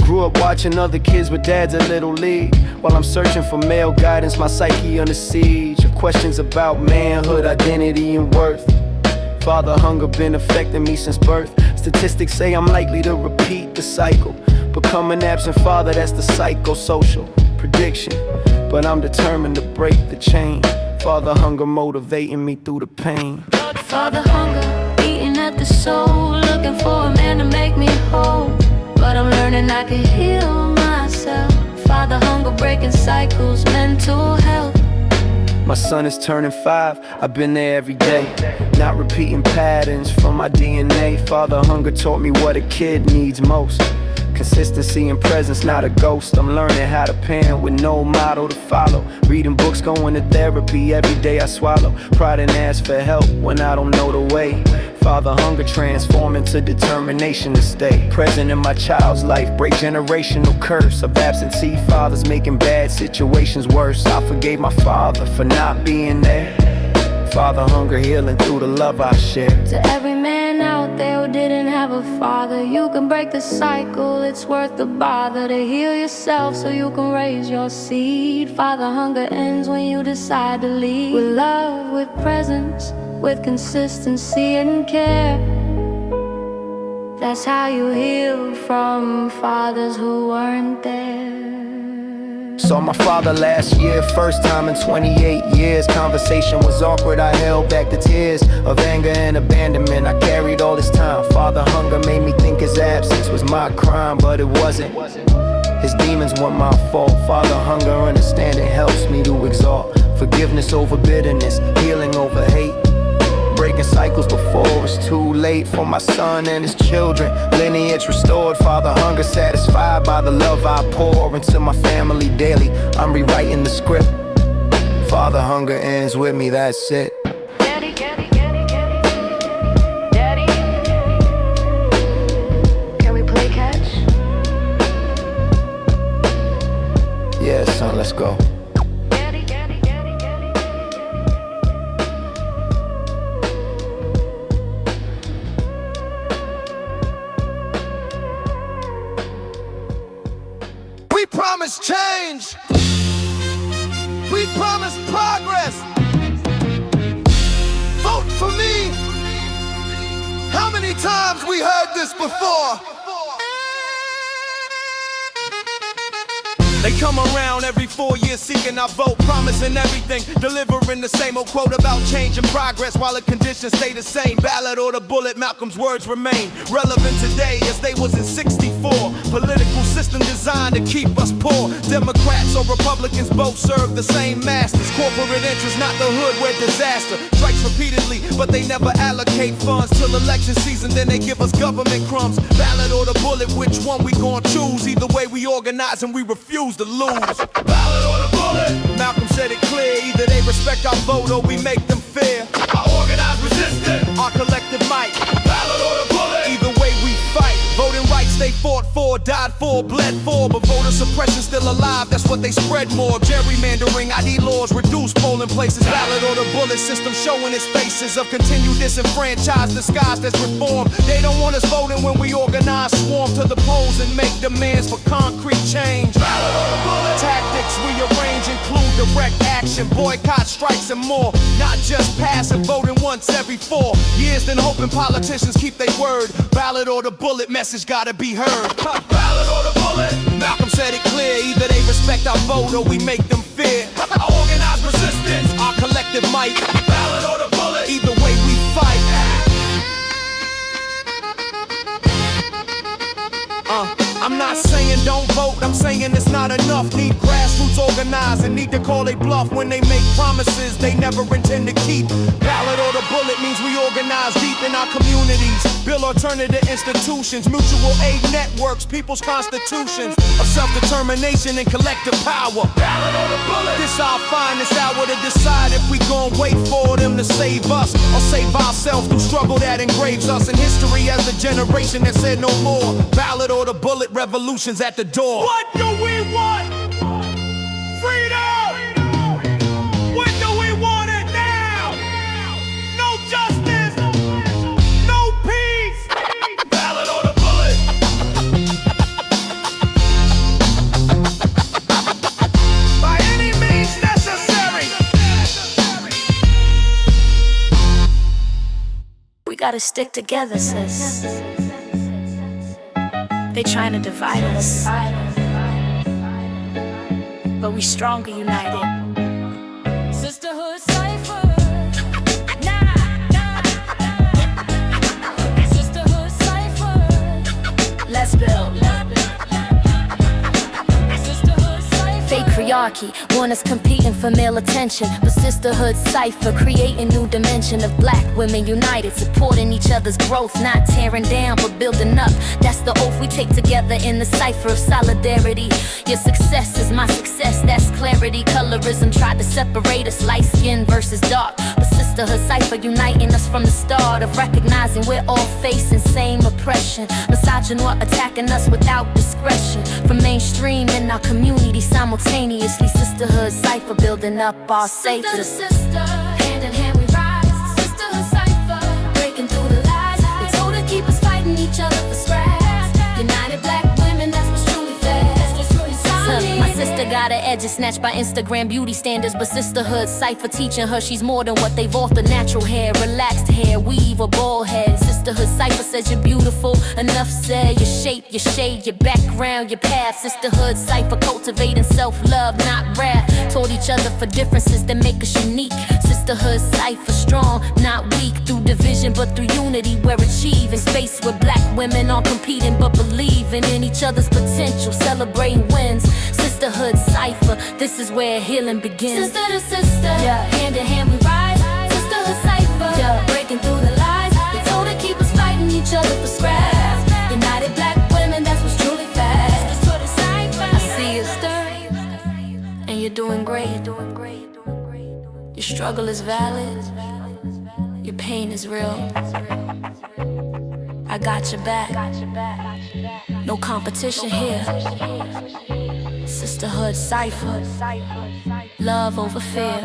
Grew up watching other kids with dads at Little League. While I'm searching for male guidance, my psyche under siege of questions about manhood, identity, and worth. Father hunger been affecting me since birth. Statistics say I'm likely to repeat the cycle. Become an absent father, that's the psychosocial prediction. But I'm determined to break the chain. Father hunger motivating me through the pain. Father hunger, beating at the soul, looking for a man to make me whole. But I'm learning I can heal myself. Father hunger, breaking cycles, mental health. My son is turning 5, I've been there every day. Not repeating patterns from my DNA. Father hunger taught me what a kid needs most. Consistency and presence, not a ghost. I'm learning how to parent with no model to follow. Reading books, going to therapy, every day I swallow pride and ask for help when I don't know the way. Father hunger transform into determination to stay present in my child's life. Break generational curse of absentee fathers making bad situations worse. I forgave my father for not being there. Father hunger healing through the love I share. To every man out there who didn't have a father, you can break the cycle, it's worth the bother to heal yourself so you can raise your seed. Father hunger ends when you decide to lead. With love, with presence, with consistency and care. That's how you heal from fathers who weren't there. Saw my father last year, first time in 28 years. Conversation was awkward, I held back the tears of anger and abandonment I carried all this time. Father hunger made me think his absence was my crime, but it wasn't. His demons weren't my fault. Father hunger understanding helps me to exalt forgiveness over bitterness, healing over hate. Breaking cycles before it's too late for my son and his children. Lineage restored, father hunger satisfied by the love I pour into my family daily. I'm rewriting the script. Father hunger ends with me, that's it. Daddy, daddy, daddy, daddy, daddy. Can we play catch? Yeah, son, let's go. We promise change. We promise progress. Vote for me. How many times we heard this before? They come around every 4 years seeking our vote, promising everything, delivering the same old quote about change and progress while the conditions stay the same. Ballot or the bullet, Malcolm's words remain relevant today as they was in 64. Political system designed to keep us poor. Democrats or Republicans both serve the same masters. Corporate interests, not the hood where disaster strikes repeatedly, but they never allocate funds till election season, then they give us government crumbs. Ballot or the bullet, which one we gon' choose? Either way we organize and we refuse to lose. Ballot or the bullet. Malcolm said it clear, either they respect our vote or we make them fear. Our organized resistance, our collective might. Ballot or the bullet. Either way we fight. Voting rights they fought for, died for, bled for, but voter suppression still alive, that's what they spread more. Gerrymandering, ID laws, reduce polling places. Ballot or the bullet system showing its faces of continued disenfranchised, disguised as reform. They don't want us voting when we organize, swarm to the polls and make demands for concrete change. Ballot or the bullet. Tactics we arrange include direct action, boycott, strikes and more. Not just passive voting once every 4 years, then hoping politicians keep their word. Ballot or the bullet, message gotta be heard. Ballot or the bullet. Malcolm said it clear, either they respect our vote or we make them fear. Our organized resistance, our collective might. Ballot or the bullet. Either way we fight. I'm not saying don't vote, I'm saying it's not enough. Need grassroots organized and need to call they bluff when they make promises they never intend to keep. Ballot or the bullet means we organize deep in our communities, build alternative institutions, mutual aid networks, people's constitutions of self-determination and collective power. Ballot or the bullet. This our finest hour to decide if we gon' wait for them to save us or save ourselves through struggle that engraves us in history as the generation that said no more. Ballot or the bullet, revolution's at the door. What do we want? Freedom! gotta stick together, sis. They trying to divide us, but we stronger united. Sisterhood cipher. Sisterhood cipher. Let's build. Patriarchy, want us competing for male attention, but sisterhood cipher, creating new dimension of black women united, supporting each other's growth, not tearing down but building up. That's the oath we take together in the cipher of solidarity. Your success is my success, that's clarity. Colorism tried to separate us, light skin versus dark, but sisterhood cipher uniting us from the start of recognizing we're all facing same oppression. Misogynoir attacking us without discretion, from mainstream in our community simultaneously. Sisterhood cipher building up our safety. Sister to sister, hand in hand we rise. Sisterhood cipher, breaking through the lies. They told to keep us fighting each other for scraps. United black women, that's what's truly fast. My sister got her edges snatched by Instagram beauty standards, but sisterhood cipher teaching her she's more than what they've authored. Natural hair, relaxed hair, weave or bald head. Sisterhood cipher says you're beautiful. Enough said, your shape, your shade, your background, your path. Sisterhood cipher cultivating self-love, not wrath. Taught each other for differences that make us unique. Sisterhood cipher strong, not weak. Through division but through unity we're achieving. Space where black women aren't competing but believing in each other's potential, celebrating wins. Sisterhood cipher, this is where healing begins. Sister to sister, yeah, hand in hand we rise. Sisterhood cipher, yeah, breaking through the lies. They told to keep us fighting each other for scraps. United black women, that's what's truly fast. I see you stirring, and you're doing great. Your struggle is valid, your pain is real. I got your back, no competition here. Sisterhood cipher, love over fear.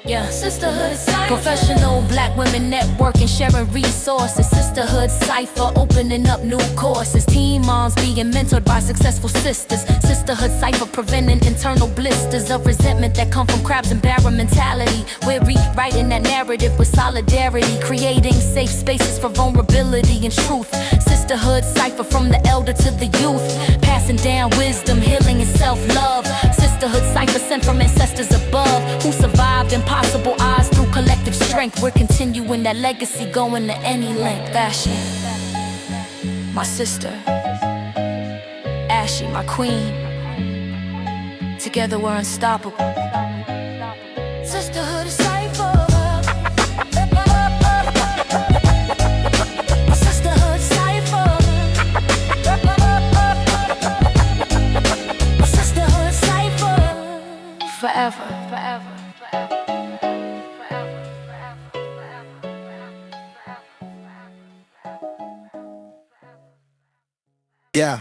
Yeah, sisterhood cipher. Professional black women networking, sharing resources. Sisterhood cipher, opening up new courses. Teen moms being mentored by successful sisters. Sisterhood cipher, preventing internal blisters of resentment that come from crabs and barrel mentality. We're rewriting that narrative with solidarity, creating safe spaces for vulnerability and truth. Sisterhood cipher, from the elder to the youth, passing down wisdom, healing and self-love. Sisterhood cipher, sent from ancestors above, who survived impossible odds through collective strength. We're continuing that legacy, going to any length. Ashy, my sister. Ashy, my queen. Together we're unstoppable. Sisterhood is cipher. Sisterhood cipher. Sisterhood cipher. Forever. Yeah.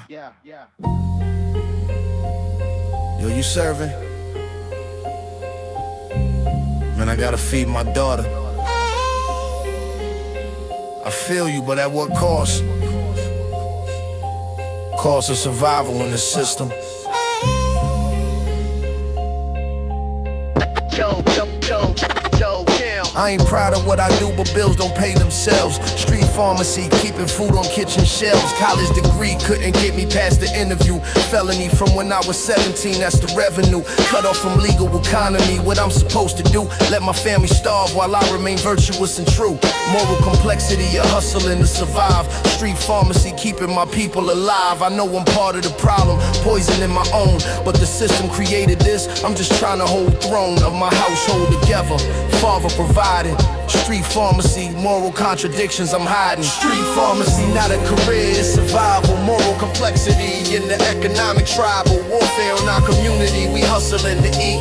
Yo, you serving? Man, I gotta feed my daughter. I feel you, but at what cost? Cost of survival in the system. I ain't proud of what I do, but bills don't pay themselves. Street pharmacy, keeping food on kitchen shelves. College degree couldn't get me past the interview. Felony from when I was 17, that's the revenue. Cut off from legal economy, what I'm supposed to do? Let my family starve while I remain virtuous and true. Moral complexity, a hustling to survive. Street pharmacy, keeping my people alive. I know I'm part of the problem, poison in my own, but the system created this. I'm just trying to hold throne of my household together. Father provided. Street pharmacy, moral contradictions I'm hiding. Street pharmacy, not a career, it's survival. Moral complexity in the economic tribal warfare in our community. We hustling to eat.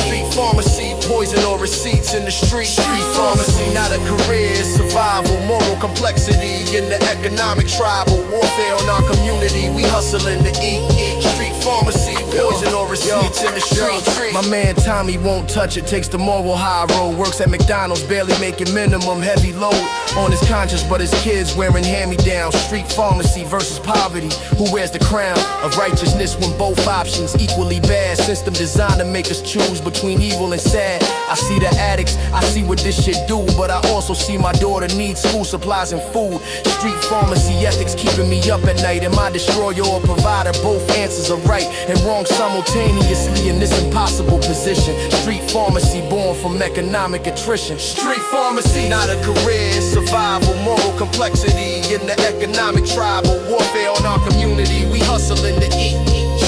Street pharmacy, poison or receipts in the street. Street pharmacy, not a career, it's survival. Moral complexity in the economic tribal warfare in our community. We hustling to eat. Street pharmacy, poison or receipts in the street. My man Tommy won't touch it, takes the moral high road. Works at McDonald's, barely making minimum, heavy load on his conscience, but his kids wearing hand-me-downs. Street pharmacy versus poverty, who wears the crown of righteousness when both options equally bad? System designed to make us choose between evil and sad. I see the addicts, I see what this shit do, but I also see my daughter needs school supplies and food. Street pharmacy ethics keeping me up at night. Am I destroyer or provider? Both answers are right and wrong simultaneously in this impossible position. Street pharmacy born from economic attrition. Street pharmacy, not a career, it's survival, moral complexity in the economic tribal warfare on our community. We hustling to eat.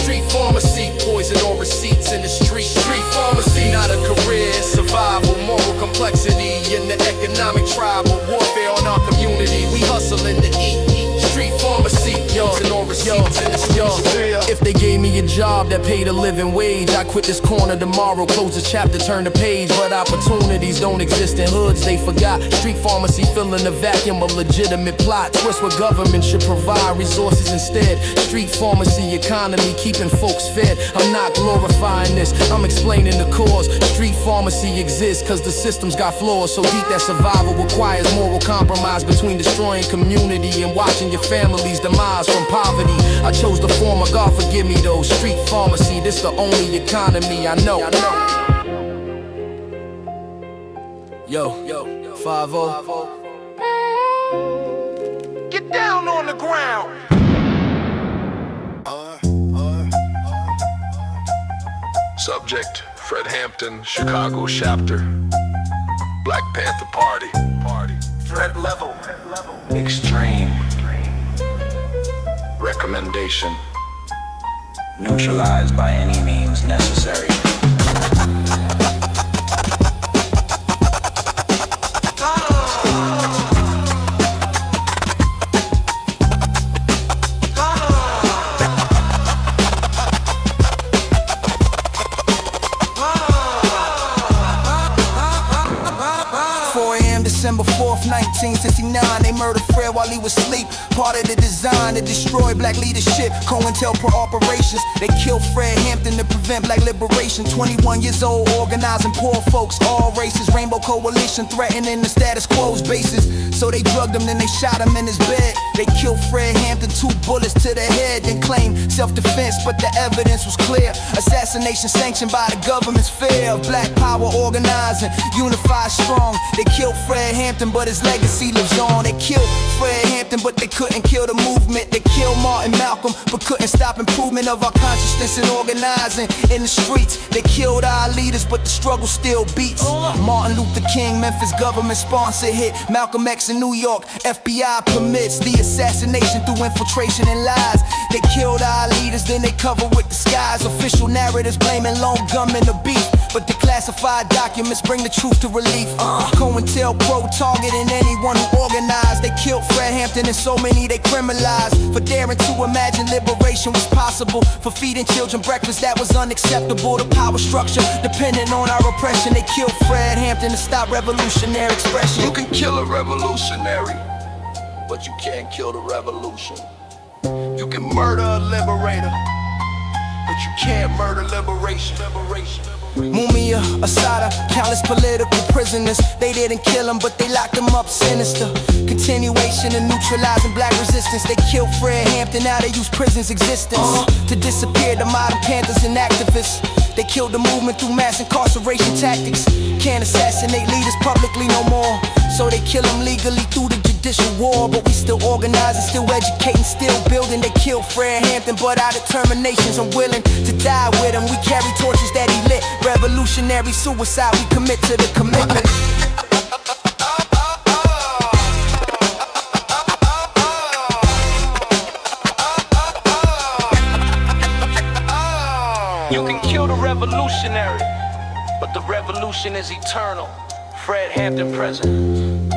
Street pharmacy, poison on receipts in the street. Street pharmacy, not a career, it's survival, moral complexity in the economic tribal warfare on our community. We hustling to eat. Street pharmacy, poison on receipts in the street. If they gave me a job that paid a living wage, I quit this corner tomorrow, close the chapter, turn the page. But opportunities don't exist in hoods, they forgot. Street pharmacy filling the vacuum of legitimate plot. Twist what government should provide resources instead. Street pharmacy economy keeping folks fed. I'm not glorifying this, I'm explaining the cause. Street pharmacy exists cause the system's got flaws so deep that survival requires moral compromise between destroying community and watching your family's demise from poverty. I chose the former, God forgive me though. Street pharmacy, this the only economy I know. Yo, 5-0. Get down on the ground. Subject, Fred Hampton, Chicago chapter. Black Panther Party. Threat level. Extreme. Recommendation. Neutralized by any means necessary. 4 a.m. December 4th, 1969. They murdered Fred while he was asleep. Part of the design to destroy black leadership. COINTELPRO operations. They killed Fred Hampton to prevent black liberation. 21 years old, organizing poor folks, all races. Rainbow Coalition threatening the status quo's bases. So they drugged him, then they shot him in his bed. They killed Fred Hampton, 2 bullets to the head. Then claimed self-defense, but the evidence was clear. Assassination sanctioned by the government's fear of black power organizing, unified strong. They killed Fred Hampton, but his legacy lives on. They killed Fred Hampton, but they couldn't kill the movement. They killed Martin Malcolm, but couldn't stop improvement of our consciousness and organizing in the streets. They killed our leaders, but the struggle still beats. Martin Luther King, Memphis government sponsored hit. Malcolm X in New York, FBI permits the assassination through infiltration and lies. They killed our leaders, then they cover with disguise. Official narratives blaming lone gunmen the beef, but the classified documents bring the truth to relief. COINTELPRO targeting anyone who organized. They killed Fred Hampton and so many they criminalized for daring to imagine liberation was possible. For feeding children breakfast that was unacceptable. The power structure depending on our oppression. They killed Fred Hampton to stop revolutionary expression. You can kill a revolutionary, but you can't kill the revolution. You can murder a liberator, but you can't murder liberation. Mumia, Asada, countless political prisoners. They didn't kill him, but they locked him up sinister. Continuation of neutralizing black resistance. They killed Fred Hampton, now they use prison's existence to disappear the modern Panthers and activists. They killed the movement through mass incarceration tactics. Can't assassinate leaders publicly no more, so they kill them legally through the judicial war. But we still organizing, still educating, still building. They killed Fred Hampton, but our determination's unwilling to die with him. We carry torches that he lit. Revolutionary suicide, we commit to the commitment. You can kill the revolutionary, but the revolution is eternal. Fred Hampton present.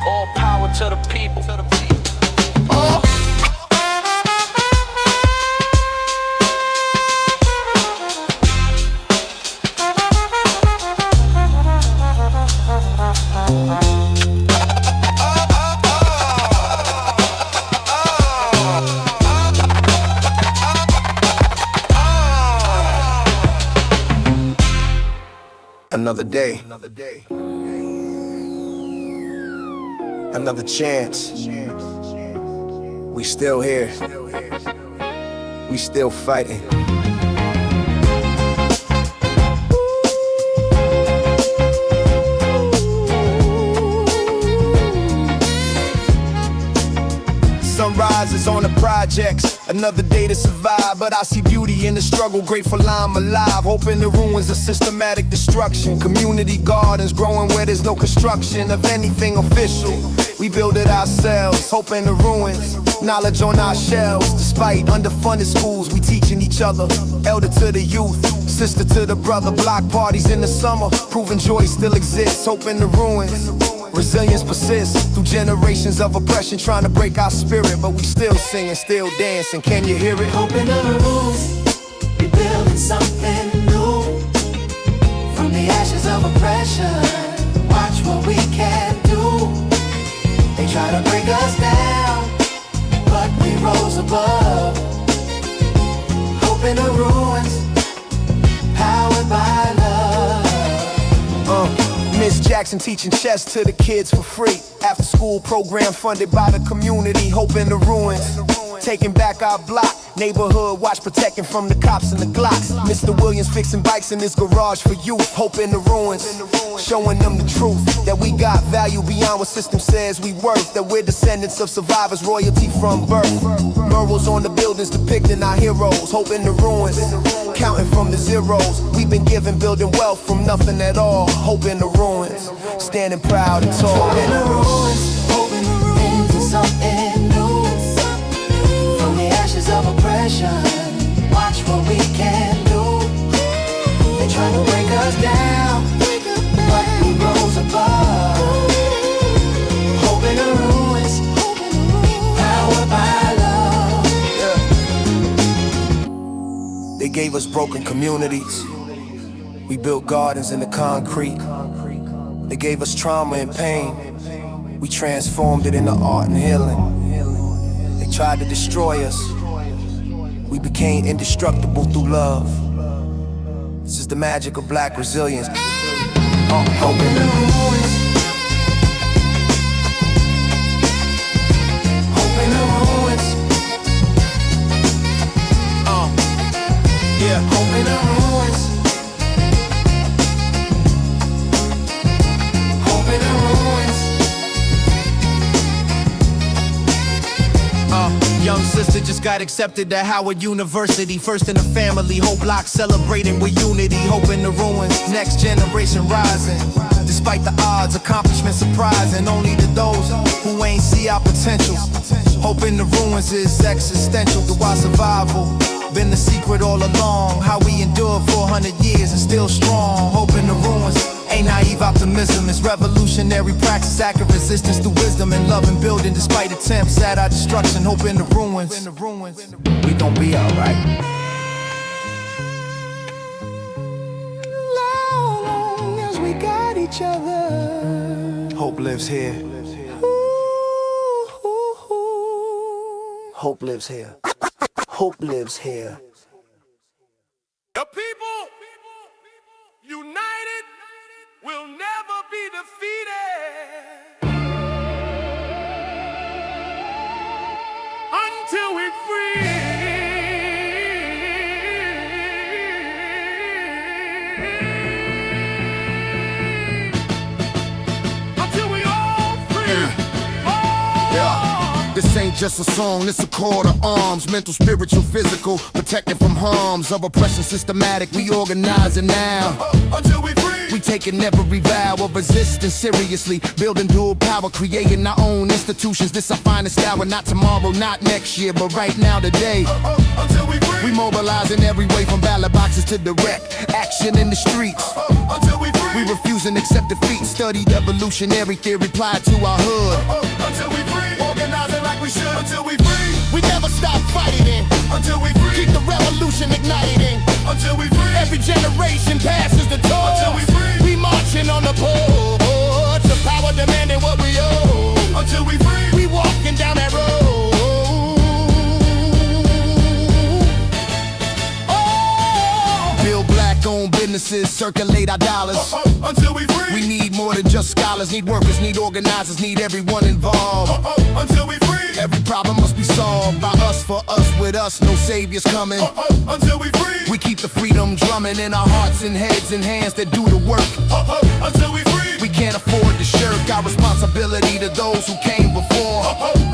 All power to the people. Another day, another chance. We still here, we still fighting. projects, another day to survive. But I see beauty in the struggle, grateful I'm alive. Hoping the ruins of systematic destruction. Community gardens growing where there's no construction of anything official. We build it ourselves, hoping the ruins. Knowledge on our shelves. Despite underfunded schools, we teaching each other. Elder to the youth, sister to the brother. Block parties in the summer, proving joy still exists. Hoping the ruins. Resilience persists through generations of oppression, trying to break our spirit, but we still singing, still dancing. Can you hear it? Hoping the rules, we building something new. From the ashes of oppression, watch what we can do. They try to break us down, but we rose above. Hoping the ruins, powered by love. Miss Jackson teaching chess to the kids for free. After school program funded by the community. Hoping the ruins, taking back our block. Neighborhood watch protecting from the cops and the Glocks. Mr. Williams fixing bikes in his garage for youth. Hoping the ruins, showing them the truth. That we got value beyond what system says we worth. That we're descendants of survivors, royalty from birth. Murals on the buildings depicting our heroes. Hoping the ruins, counting from the zeros. We've been given building wealth from nothing at all. Hoping the ruins, standing proud and tall. Hoping the ruins, into something new. From the ashes of oppression, watch what we can do. They try to break us down, but we rose above. Hoping the ruins, powered by love. They gave us broken communities. We built gardens in the concrete. They gave us trauma and pain. We transformed it into art and healing. They tried to destroy us. We became indestructible through love. This is the magic of black resilience. Hoping the ruins, hoping the ruins. Yeah, hoping the ruins, hoping the ruins. Young sister just got accepted at Howard University. First in the family, whole block celebrating with unity. Hoping the ruins, next generation rising. Despite the odds, accomplishment surprising. Only to those who ain't see our potential. Hoping the ruins is existential to our survival. Been the secret all along. How we endured 400 years and still strong. Hoping the ruins ain't naive optimism. It's revolutionary practice, accurate resistance through wisdom and love and building. Despite attempts at our destruction, hoping the ruins. We gon' be alright. Long as we got each other. hope lives here. Hope lives here. Hope lives here. The people united will never be defeated until we free. Until we all free. This ain't just a song, it's a call to arms. Mental, spiritual, physical, protected from harms of oppression systematic. We organizing now until we free. We taking every vow of resistance seriously, building dual power, creating our own institutions. This our finest hour, not tomorrow, not next year, but right now, today. Until we free. We mobilizing every way from ballot boxes to direct action in the streets. Until we free. We refuse and accept defeat. Studied evolutionary theory applied to our hood. Until we free. Organizing like we should. Until we free. We never stop fighting. Until we free. Keep the revolution igniting. Until we free. Every generation passes the torch. Until we free. We marching on the porch. The power demanding what we owe. Until we free. We walking down that road. Build black-owned businesses, circulate our dollars. Until we free. We need more than just scholars. Need workers, need organizers, need everyone involved. Until we free. Every problem must be solved by us, for us, with us. No saviors coming. Until we free. We keep the freedom drumming in our hearts and heads and hands that do the work. Until we free. We can't afford to shirk our responsibility to those who came before.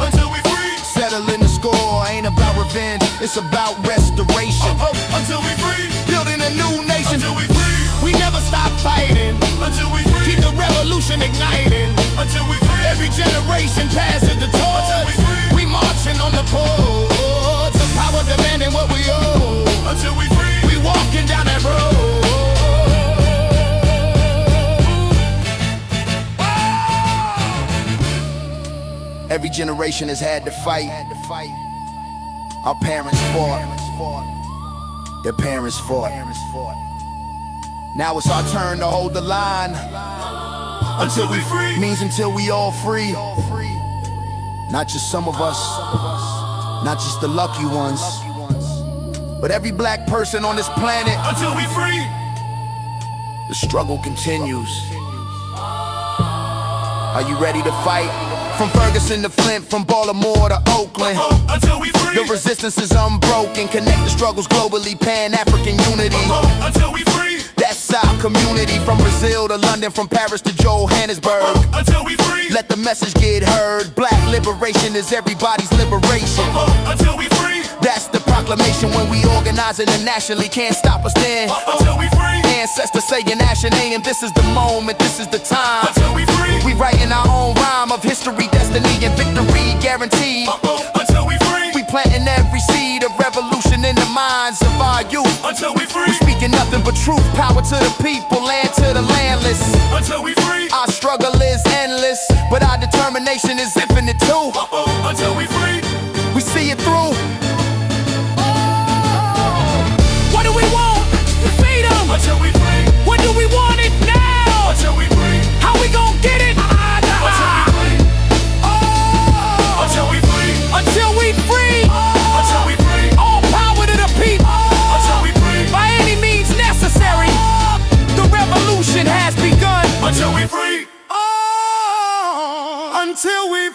Until we free. settling the score. Ain't about revenge, it's about restoration. Until we free, Building a new nation. until we free, We never stop fighting. until we free, Keep the revolution igniting. until we free, Every generation passes the Until we torch. free. We marching on the porch. The power demanding what we owe. until we free. We walking down that road. Every generation has had to fight. Our parents fought. Their parents fought. Now it's our turn to hold the line. Until we free, Means until we all free. Not just some of us, not just the lucky ones, but every black person on this planet. until we free, The struggle continues. Are you ready to fight? From Ferguson to Flint, from Baltimore to Oakland. until we free, The resistance is unbroken. Connect the struggles globally, Pan-African unity. until we free, That's our community. From Brazil to London, from Paris to Johannesburg. until we free, Let the message get heard. Black liberation is everybody's liberation. until we free, That's the proclamation when we organize internationally. Can't stop us then. until we free, Ancestors say your national name. This is the moment, this is the time. until we free, We writing our own rhyme of history, destiny, and victory guaranteed. until we free, We planting every seed of revolution in the minds of our youth. until we We free, speaking nothing but truth. Power to the people, land to the landless. until we free, Our struggle is endless, but our determination is infinite too. until we free, We see it through. What do we want? Freedom. until we free, When do we want it now? until we free, How we gon' get it? until we free, until we free, Until we free. until we free, All power to the people. until we free, By any means necessary. The revolution has begun. until we free. Until we